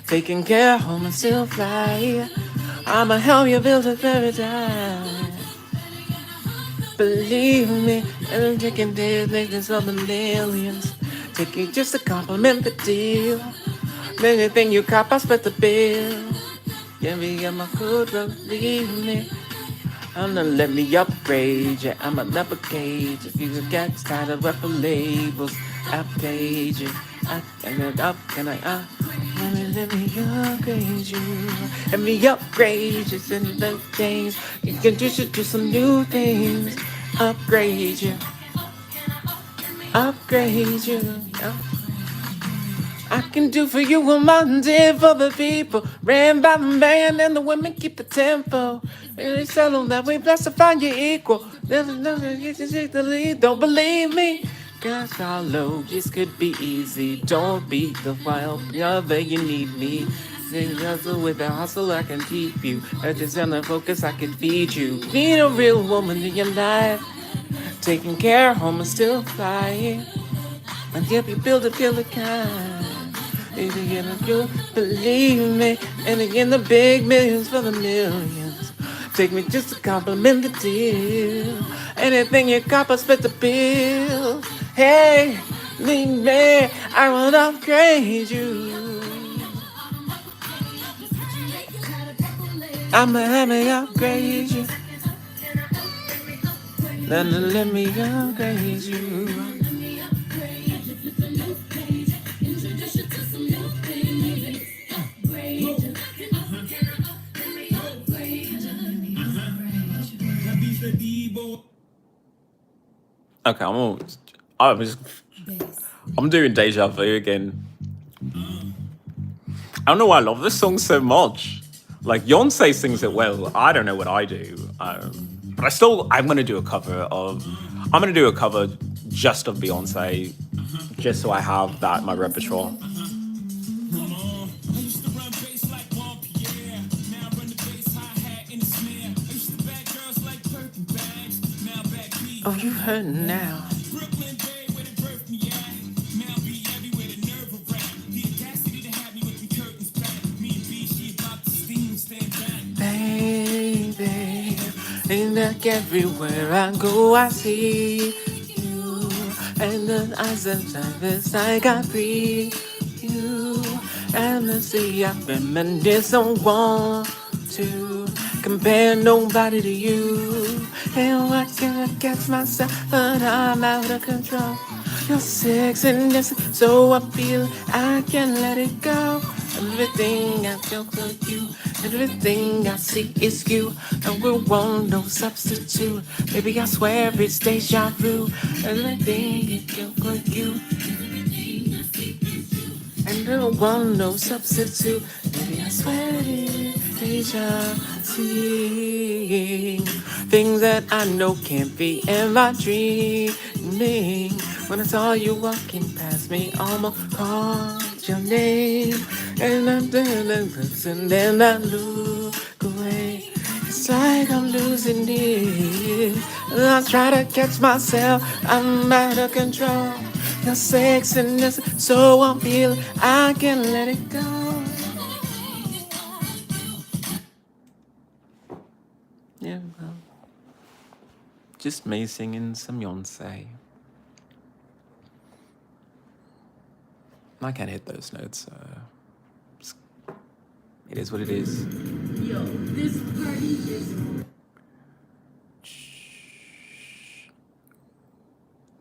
taking care home and still fly. I'ma help you build a paradise. Believe me, and I'm taking days, making of the millions. Taking just a compliment the deal. Anything you cop, I split the bill. Yeah, me get my food, believe me. I'm gonna let me upgrade you. I'm a never cage. If you get tired of record labels, I page you. I can up, can I? Let me upgrade you. Let me upgrade you. Send you the things. You can do some new things. Upgrade you. Upgrade you. I can do for you what I did for the people. Ran by the man and the women keep the tempo. Really settle that we blessed to find you equal. Never get to take the lead. Don't believe me. Cause follow, this could be easy. Don't be the wild other, you need me. Sing hustle with a hustle, I can keep you. I just on the focus, I can feed you. Need a real woman in your life. Taking care, home and still flying. And yet you build a kind. If you get a you believe me. And again the big millions for the millions. Take me just to compliment the deal. Anything you cop, I split the bill. Hey, leave me, I will upgrade you. I'ma have me upgrade you. Then let me upgrade you. Okay, I'm doing Deja Vu again. I don't know why I love this song so much. Like Beyonce sings it well. I don't know what I do, but I'm gonna do a cover just of Beyonce, just so I have that in my repertoire. Oh, you heard now. Baby, and like everywhere I go, I see you. And the eyes of this like I breathe you. And the sea I reminisce, don't want to compare nobody to you. And what can I catch myself, but I'm out of control. Your sexiness, so I feel I can't let it go. Everything I feel for you, everything I see is you. And we want no substitute. Baby, I swear it's deja vu. Everything I feel for you. And I don't want no substitute. Baby, I swear it's deja vu. Things that I know can't be in my dreaming. When I saw you walking past me, almost called your name. And I'm doing this and then I look away. It's like I'm losing it. And I try to catch myself, I'm out of control. Your sexiness, so I feel I can let it go. Yeah, well, just me singing some Beyonce. I can't hit those notes, so it is what it is. Yo, this party is.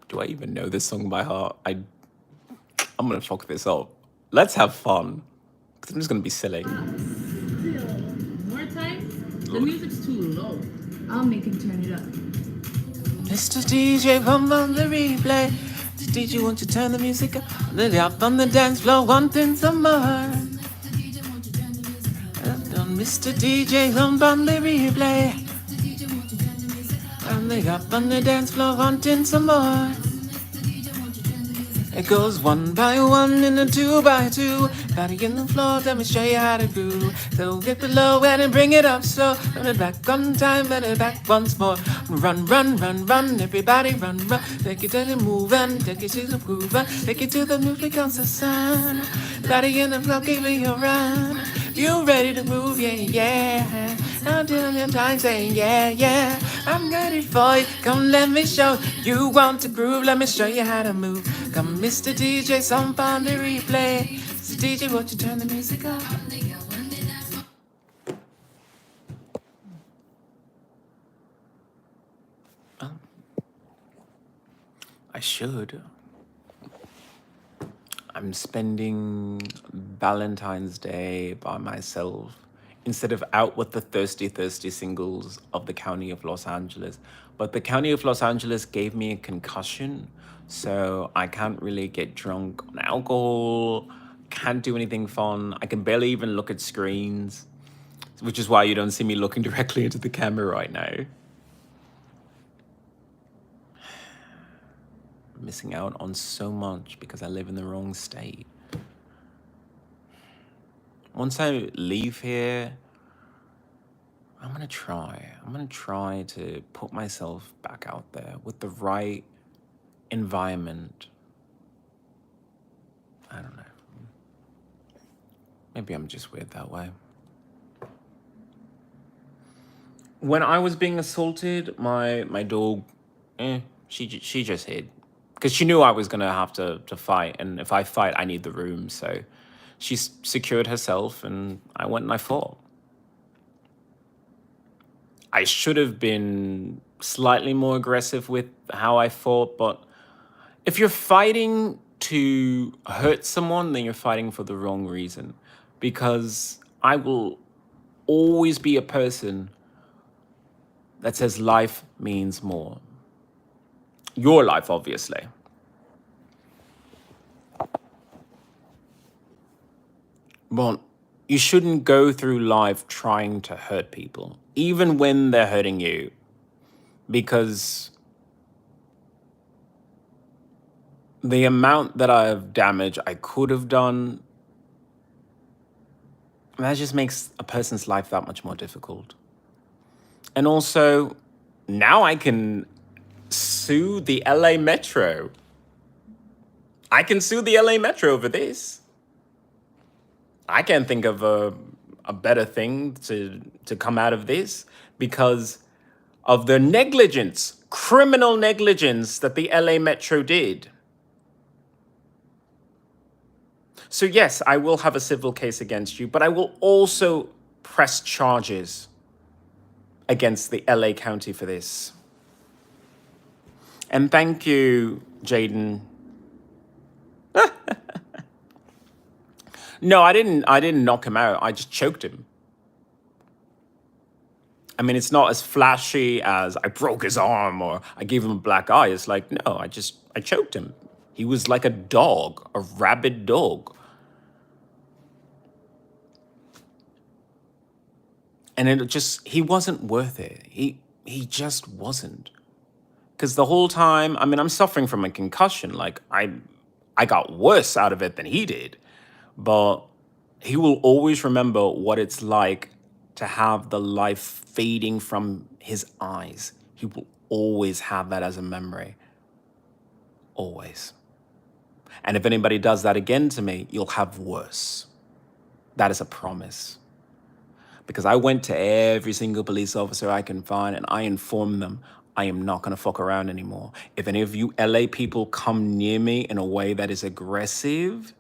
Do I even know this song by heart? I'm gonna fuck this up. Let's have fun. Cause I'm just gonna be silly. Still, more time? The music's too low. I'll make him turn it up. Mr. DJ, come on the replay. DJ, won't you turn the music up? Let up on the dance floor, wanting some more. Mr. DJ, come on the replay. And they up on the dance floor, wanting some more. It goes one by one and a two by two. Body in the floor, let me show you how to groove. So get below and then bring it up slow. Run it back one time, run it back once more. Run, run, run, run, everybody run, run. Take it to the move and take it to the groove and take it to the music comes the sun. Body in the floor, give me a run. You ready to move, yeah, yeah. Until your time saying, yeah, yeah. I'm ready for you, come let me show you. Want to groove, let me show you how to move. Come Mr. DJ, some on the replay. Mr. DJ, won't you turn the music up? I should. I'm spending Valentine's Day by myself instead of out with the thirsty, thirsty singles of the County of Los Angeles. But the County of Los Angeles gave me a concussion, so I can't really get drunk on alcohol, can't do anything fun. I can barely even look at screens, which is why you don't see me looking directly into the camera right now. Missing out on so much because I live in the wrong state. Once I leave here, I'm gonna try to put myself back out there with the right environment. I don't know. Maybe I'm just weird that way. When I was being assaulted, my dog, she just hid, because she knew I was gonna have to fight, and if I fight, I need the room. So she secured herself, and I went and I fought. I should have been slightly more aggressive with how I fought, but if you're fighting to hurt someone, then you're fighting for the wrong reason. Because I will always be a person that says life means more. Your life, obviously. But you shouldn't go through life trying to hurt people, even when they're hurting you, because the amount that I've damaged I could have done, that just makes a person's life that much more difficult. And also, now I can sue the LA Metro. I can sue the LA Metro over this. I can't think of a better thing to come out of this, because of the negligence, criminal negligence that the LA Metro did. So yes, I will have a civil case against you, but I will also press charges against the LA County for this. And thank you, Jaden. No, I didn't knock him out. I just choked him. I mean, it's not as flashy as I broke his arm or I gave him a black eye. It's like, no, I choked him. He was like a dog, a rabid dog. And he wasn't worth it. He just wasn't. Because the whole time, I mean, I'm suffering from a concussion. Like, I got worse out of it than he did. But he will always remember what it's like to have the life fading from his eyes. He will always have that as a memory. Always. And if anybody does that again to me, you'll have worse. That is a promise. Because I went to every single police officer I can find and I informed them I am not going to fuck around anymore. If any of you LA people come near me in a way that is aggressive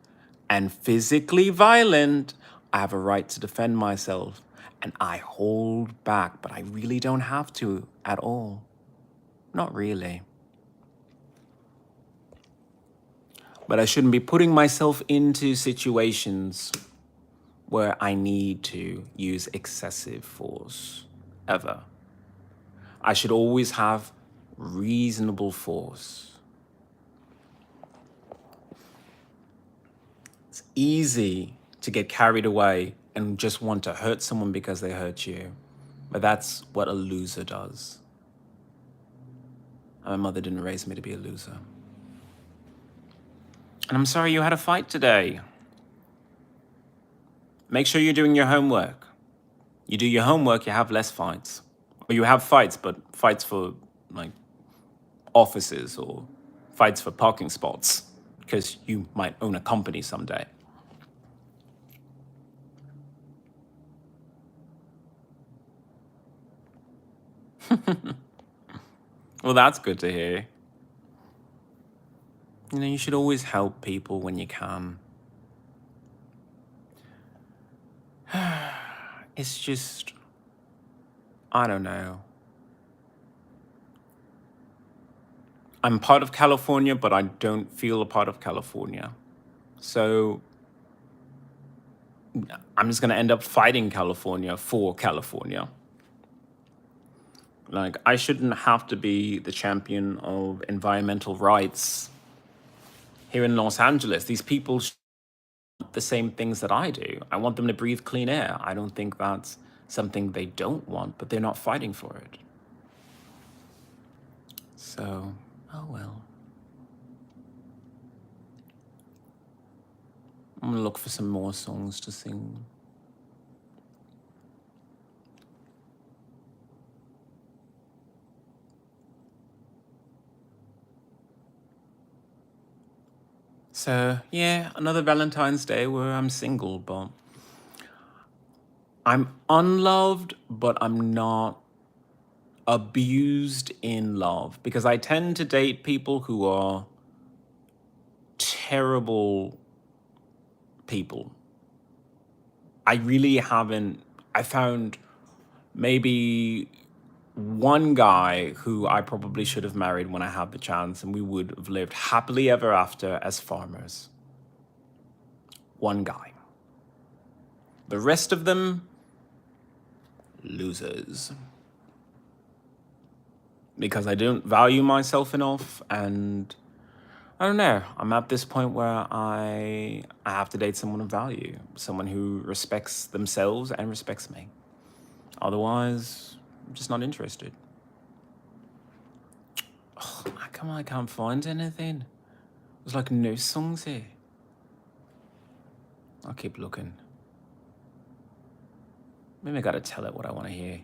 and physically violent, I have a right to defend myself. And I hold back, but I really don't have to at all. Not really. But I shouldn't be putting myself into situations where I need to use excessive force, ever. I should always have reasonable force. It's easy to get carried away and just want to hurt someone because they hurt you. But that's what a loser does. My mother didn't raise me to be a loser. And I'm sorry you had a fight today. Make sure you're doing your homework. You do your homework, you have less fights. Or you have fights, but fights for, like, offices or fights for parking spots, because you might own a company someday. Well, that's good to hear. You know, you should always help people when you can. It's just, I don't know. I'm part of California, but I don't feel a part of California. So I'm just going to end up fighting California for California. Like, I shouldn't have to be the champion of environmental rights here in Los Angeles. These people the same things that I do. I want them to breathe clean air. I don't think that's something they don't want, but they're not fighting for it. So, oh well. I'm gonna look for some more songs to sing. So, yeah, another Valentine's Day where I'm single, but I'm unloved, but I'm not abused in love because I tend to date people who are terrible people. I really haven't. I found maybe one guy who I probably should have married when I had the chance, and we would have lived happily ever after as farmers. One guy. The rest of them, losers. Because I don't value myself enough, and I don't know. I'm at this point where I have to date someone of value, someone who respects themselves and respects me. Otherwise, I'm just not interested. Oh, come on, I can't find anything. There's like no songs here. I'll keep looking. Maybe I gotta tell it what I want to hear.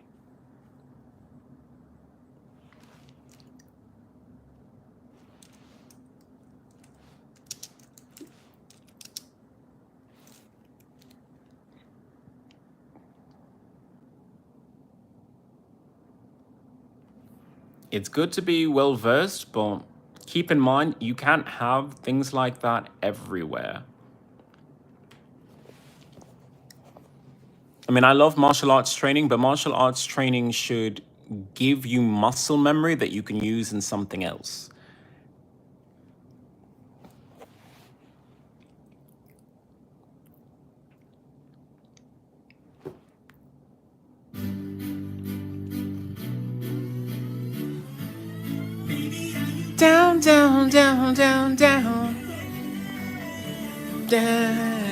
It's good to be well versed, but keep in mind you can't have things like that everywhere. I mean, I love martial arts training, but martial arts training should give you muscle memory that you can use in something else. Down, down, down, down, down. Down.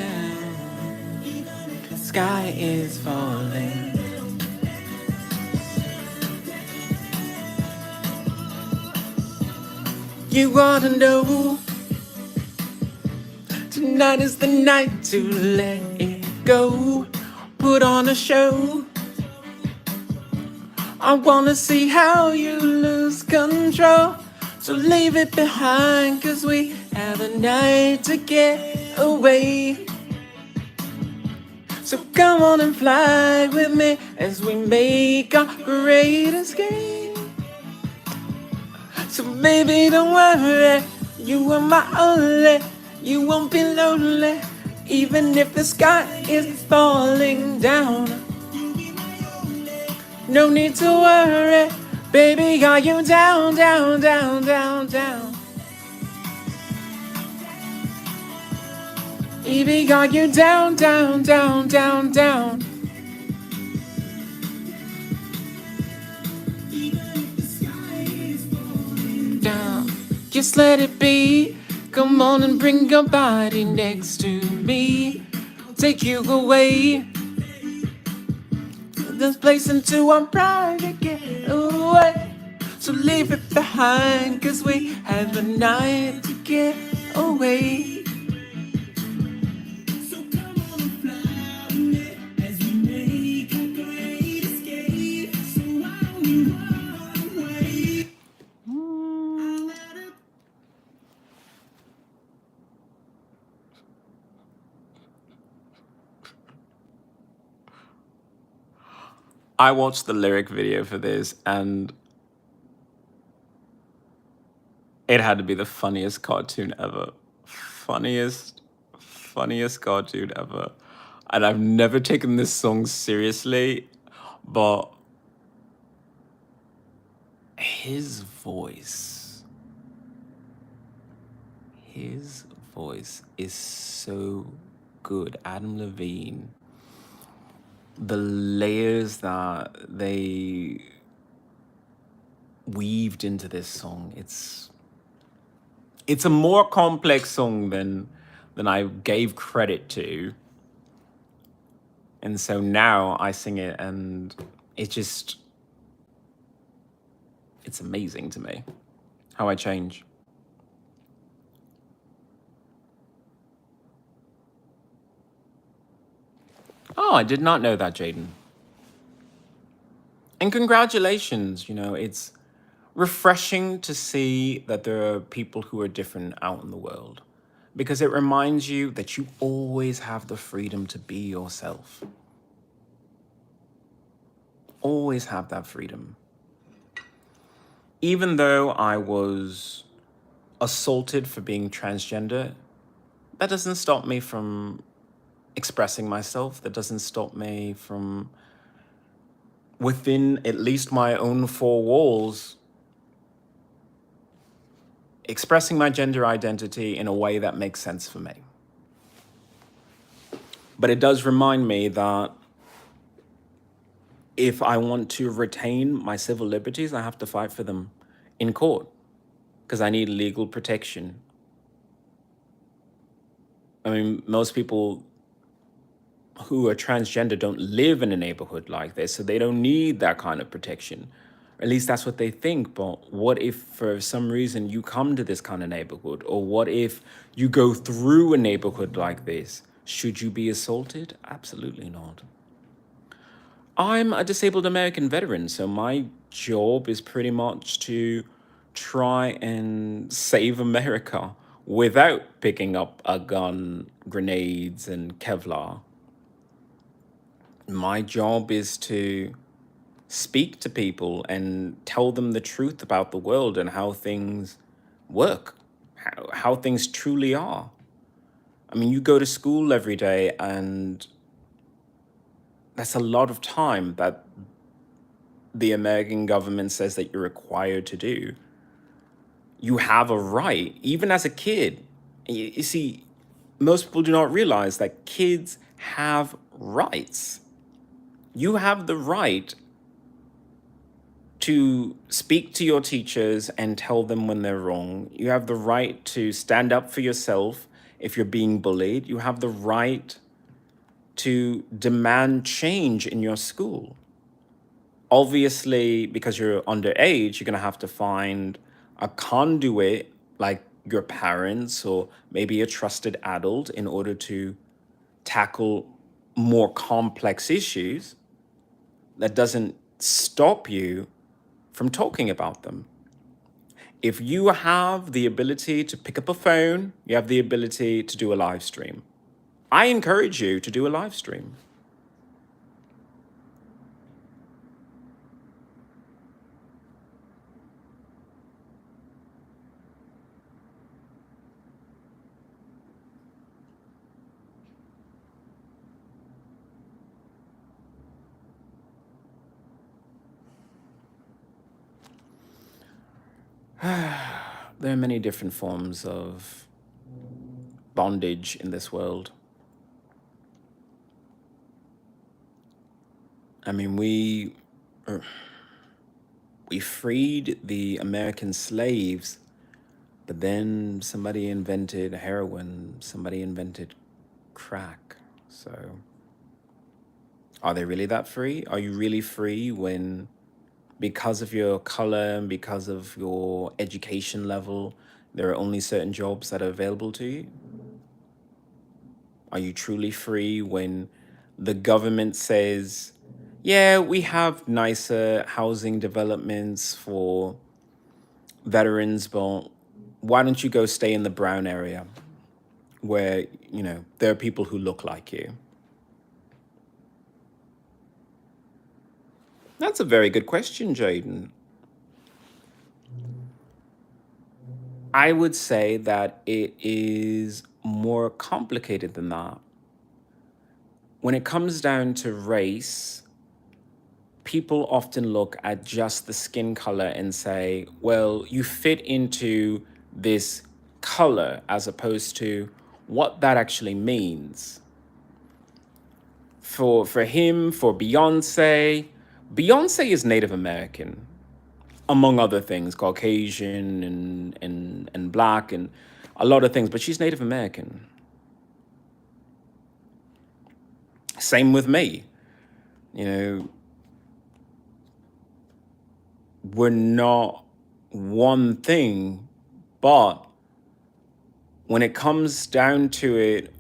The sky is falling. You ought to know tonight is the night to let it go. Put on a show. I wanna see how you lose control. So leave it behind, 'cause we have a night to get away. So come on and fly with me as we make our great escape. So baby, don't worry, you are my only. You won't be lonely, even if the sky is falling down. No need to worry, baby, are you down, down, down, down, down? Baby, are you down, down, down, down, down? Down, just let it be. Come on and bring your body next to me. Take you away. This place into our private getaway. So leave it behind, 'cause we have a night to get away. I watched the lyric video for this, and it had to be the funniest cartoon ever. Funniest cartoon ever. And I've never taken this song seriously, but his voice is so good. Adam Levine. The layers that they weaved into this song, it's a more complex song than than I gave credit to. And so now I sing it, and it just, it's amazing to me how I change. Oh, I did not know that, Jaden. And congratulations, it's refreshing to see that there are people who are different out in the world, because it reminds you that you always have the freedom to be yourself. Always have that freedom. Even though I was assaulted for being transgender, that doesn't stop me from expressing myself. That doesn't stop me from, within at least my own four walls, expressing my gender identity in a way that makes sense for me. But it does remind me that if I want to retain my civil liberties, I have to fight for them in court, because I need legal protection. I mean, most people who are transgender don't live in a neighborhood like this, so they don't need that kind of protection. Or at least that's what they think. But what if for some reason you come to this kind of neighborhood? Or what if you go through a neighborhood like this? Should you be assaulted? Absolutely not. I'm a disabled American veteran, so my job is pretty much to try and save America without picking up a gun, grenades, and Kevlar. My job is to speak to people and tell them the truth about the world and how things work, how things truly are. I mean, you go to school every day, and that's a lot of time that the American government says that you're required to do. You have a right, even as a kid. You see, most people do not realize that kids have rights. You have the right to speak to your teachers and tell them when they're wrong. You have the right to stand up for yourself if you're being bullied. You have the right to demand change in your school. Obviously, because you're underage, you're going to have to find a conduit like your parents or maybe a trusted adult in order to tackle more complex issues. That doesn't stop you from talking about them. If you have the ability to pick up a phone, you have the ability to do a live stream. I encourage you to do a live stream. There are many different forms of bondage in this world. I mean, we freed the American slaves, but then somebody invented heroin, somebody invented crack. So are they really that free? Are you really free when, because of your color and because of your education level, there are only certain jobs that are available to you? Are you truly free when the government says, yeah, we have nicer housing developments for veterans, but why don't you go stay in the brown area where, there are people who look like you? That's a very good question, Jaden. I would say that it is more complicated than that. When it comes down to race, people often look at just the skin color and say, well, you fit into this color, as opposed to what that actually means. For him, for Beyonce is Native American, among other things, Caucasian and black and a lot of things, but she's Native American. Same with me. You know, we're not one thing, but when it comes down to it,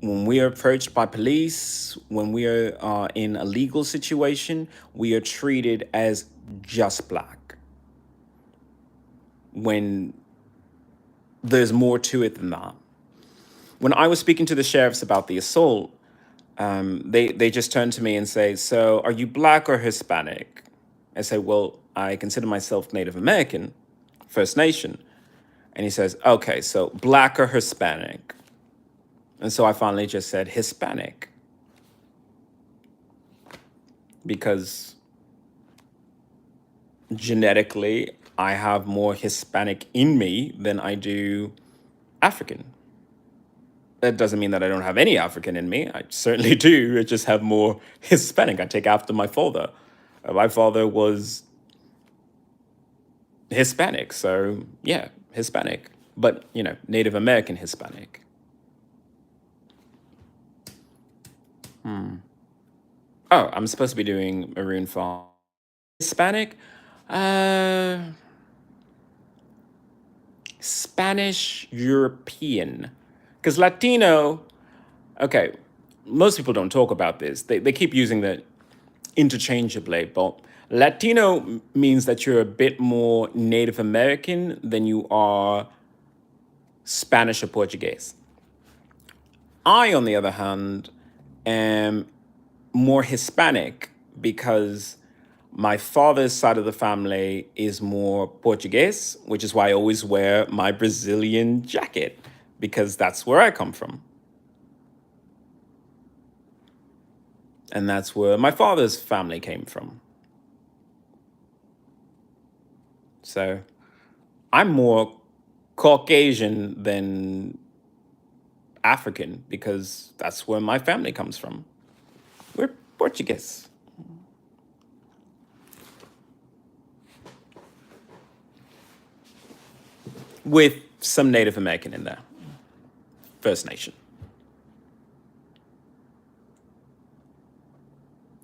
when we are approached by police, when we are in a legal situation, we are treated as just black. When there's more to it than that. When I was speaking to the sheriffs about the assault, they just turned to me and say, "So, are you black or Hispanic?" I say, "Well, I consider myself Native American, First Nation." And he says, "Okay, so black or Hispanic?" And so I finally just said Hispanic because genetically I have more Hispanic in me than I do African. That doesn't mean that I don't have any African in me. I certainly do. I just have more Hispanic. I take after my father. My father was Hispanic, so yeah, Hispanic. But, you know, Native American Hispanic. Oh, I'm supposed to be doing Maroon 5. Hispanic? Uh, Spanish European. Because Latino, okay, most people don't talk about this. They keep using the interchangeably, but Latino means that you're a bit more Native American than you are Spanish or Portuguese. I, on the other hand, am more Hispanic because my father's side of the family is more Portuguese, which is why I always wear my Brazilian jacket because that's where I come from. And that's where my father's family came from. So I'm more Caucasian than African because that's where my family comes from. We're Portuguese. With some Native American in there. First Nation.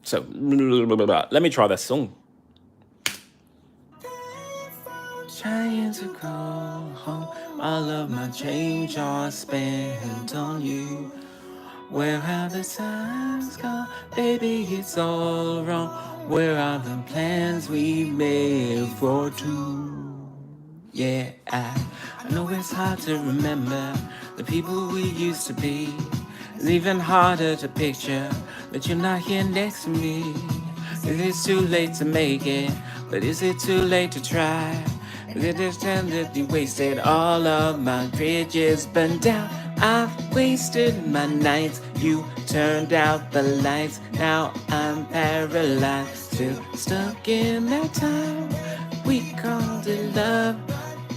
So, let me try this song. Trying to go home. All of my change are spent on you. Where have the times gone? Baby, it's all wrong. Where are the plans we made for two? Yeah, I know it's hard to remember the people we used to be. It's even harder to picture that you're not here next to me. Is it too late to make it? But is it too late to try? Is it just tenderly wasted? All of my bridges burned down. I've wasted my nights. You turned out the lights. Now I'm paralyzed. Still stuck in that time. We called it love.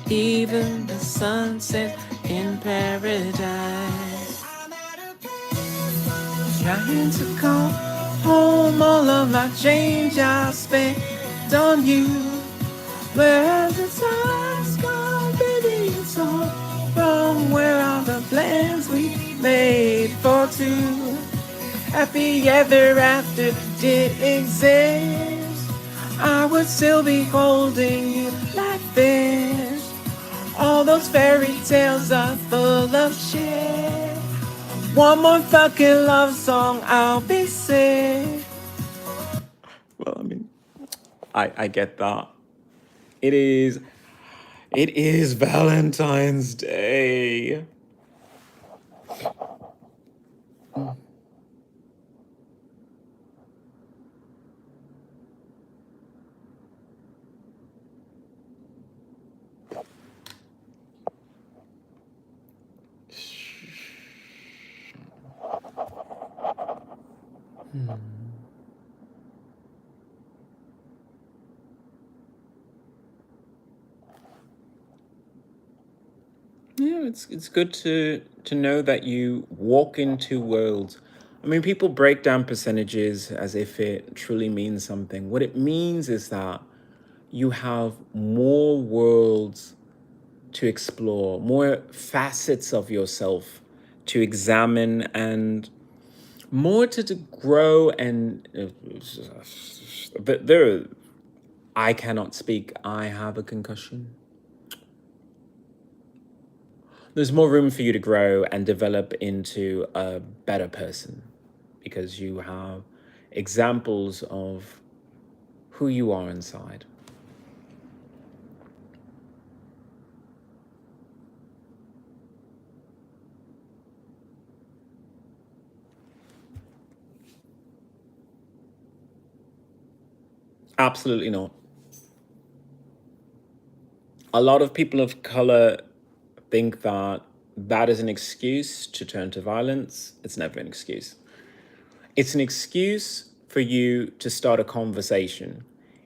Even the sunset in paradise. Trying to call home. All of my change I spent on you. Where have the times gone, baby? It's all wrong. Where are the plans we made for two? Happy ever after did exist. I would still be holding you like this. All those fairy tales are full of shit. One more fucking love song, I'll be sick. Well, I mean, I get that. It is Valentine's Day. Yeah, it's good to know that you walk into worlds. I mean, people break down percentages as if it truly means something. What it means is that you have more worlds to explore, more facets of yourself to examine, and More to grow and but there. I cannot speak. I have a concussion. There's more room for you to grow and develop into a better person because you have examples of who you are inside. Absolutely not. A lot of people of color think that that is an excuse to turn to violence. It's never an excuse. It's an excuse for you to start a conversation.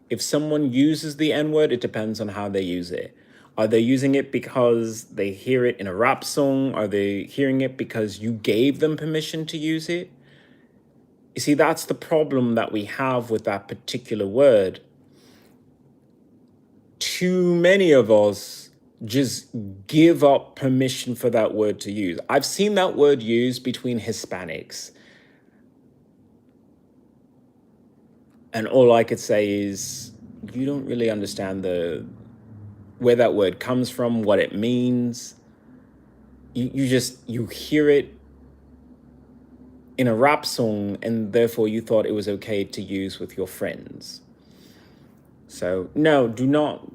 If someone uses the N word, it depends on how they use it. Are they using it because they hear it in a rap song? Are they hearing it because you gave them permission to use it? You see, that's the problem that we have with that particular word. Too many of us just give up permission for that word to use. I've seen that word used between Hispanics. And all I could say is, you don't really understand where that word comes from, what it means. You hear it in a rap song, and therefore you thought it was okay to use with your friends. So no, do not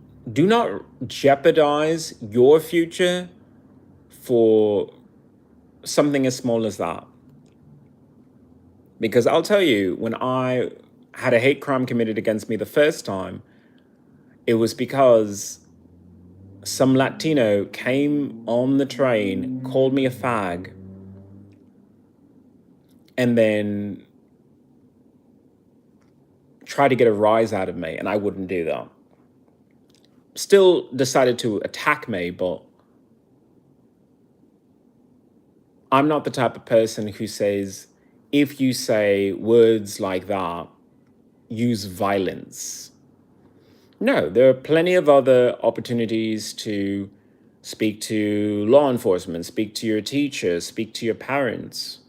jeopardize your future for something as small as that. Because I'll tell you, when I had a hate crime committed against me the first time, it was because some Latino came on the train, called me a fag, and then tried to get a rise out of me, and I wouldn't do that. Still decided to attack me, but I'm not the type of person who says, if you say words like that, use violence. No, there are plenty of other opportunities to speak to law enforcement, speak to your teacher, speak to your parents.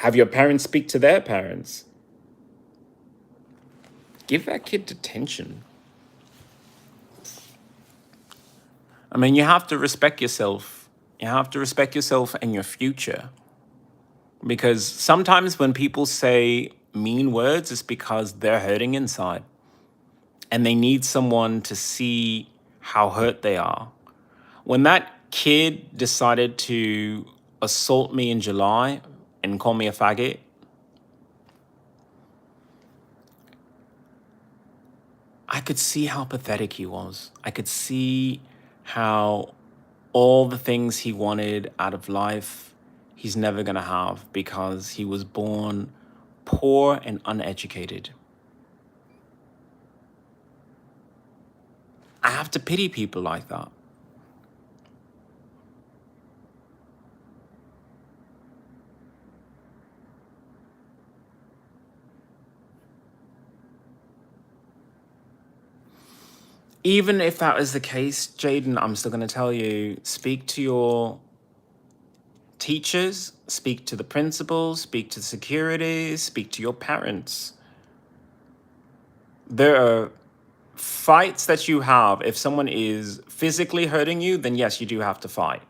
Have your parents speak to their parents. Give that kid detention. I mean, you have to respect yourself. You have to respect yourself and your future. Because sometimes when people say mean words, it's because they're hurting inside. And they need someone to see how hurt they are. When that kid decided to assault me in July and call me a faggot, I could see how pathetic he was. I could see how all the things he wanted out of life, he's never going to have because he was born poor and uneducated. I have to pity people like that. Even if that is the case, Jaden, I'm still going to tell you, speak to your teachers, speak to the principals, speak to the security, speak to your parents. There are fights that you have. If someone is physically hurting you, then yes, you do have to fight.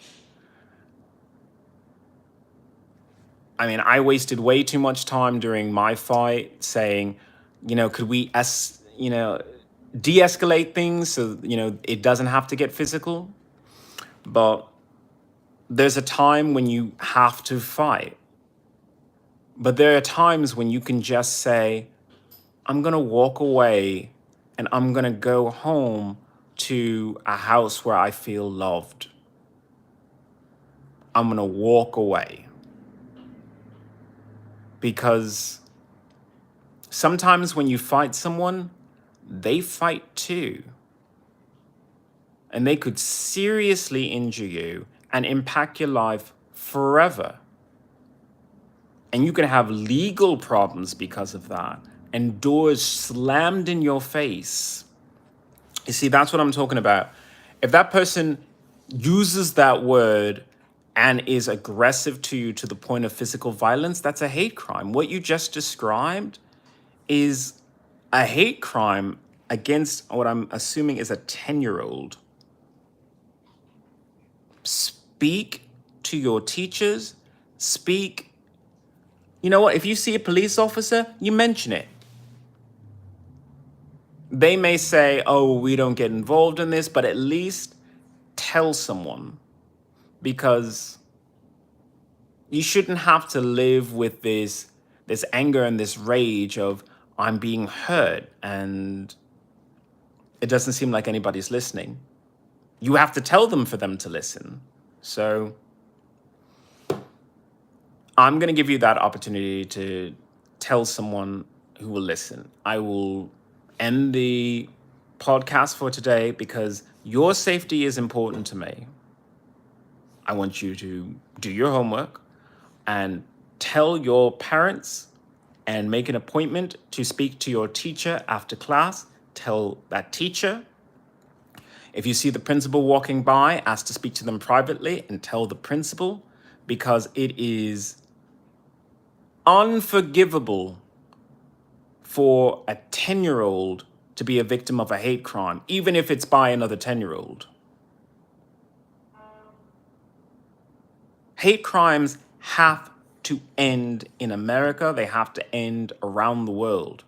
I mean, I wasted way too much time during my fight saying, could we, de-escalate things so, it doesn't have to get physical. But there's a time when you have to fight. But there are times when you can just say, I'm going to walk away and I'm going to go home to a house where I feel loved. I'm going to walk away. Because sometimes when you fight someone, they fight too. And they could seriously injure you and impact your life forever. And you can have legal problems because of that, and doors slammed in your face. You see, that's what I'm talking about. If that person uses that word and is aggressive to you to the point of physical violence, that's a hate crime. What you just described is a hate crime against what I'm assuming is a 10-year-old. Speak to your teachers. Speak. You know what? If you see a police officer, you mention it. They may say, oh, we don't get involved in this, but at least tell someone, because you shouldn't have to live with this anger and this rage of I'm being hurt and it doesn't seem like anybody's listening. You have to tell them for them to listen. So I'm going to give you that opportunity to tell someone who will listen. I will end the podcast for today because your safety is important to me. I want you to do your homework and tell your parents and make an appointment to speak to your teacher after class. Tell that teacher. If you see the principal walking by, ask to speak to them privately and tell the principal, because it is unforgivable for a 10-year-old to be a victim of a hate crime, even if it's by another 10-year-old. Hate crimes have to end in America. They have to end around the world.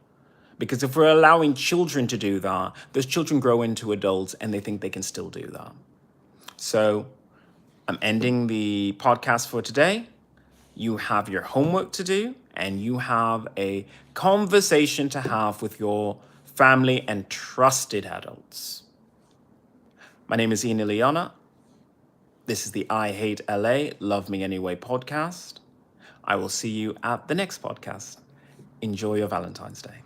Because if we're allowing children to do that, those children grow into adults and they think they can still do that. So I'm ending the podcast for today. You have your homework to do and you have a conversation to have with your family and trusted adults. My name is Ian Ileana. This is the I Hate LA, Love Me Anyway podcast. I will see you at the next podcast. Enjoy your Valentine's Day.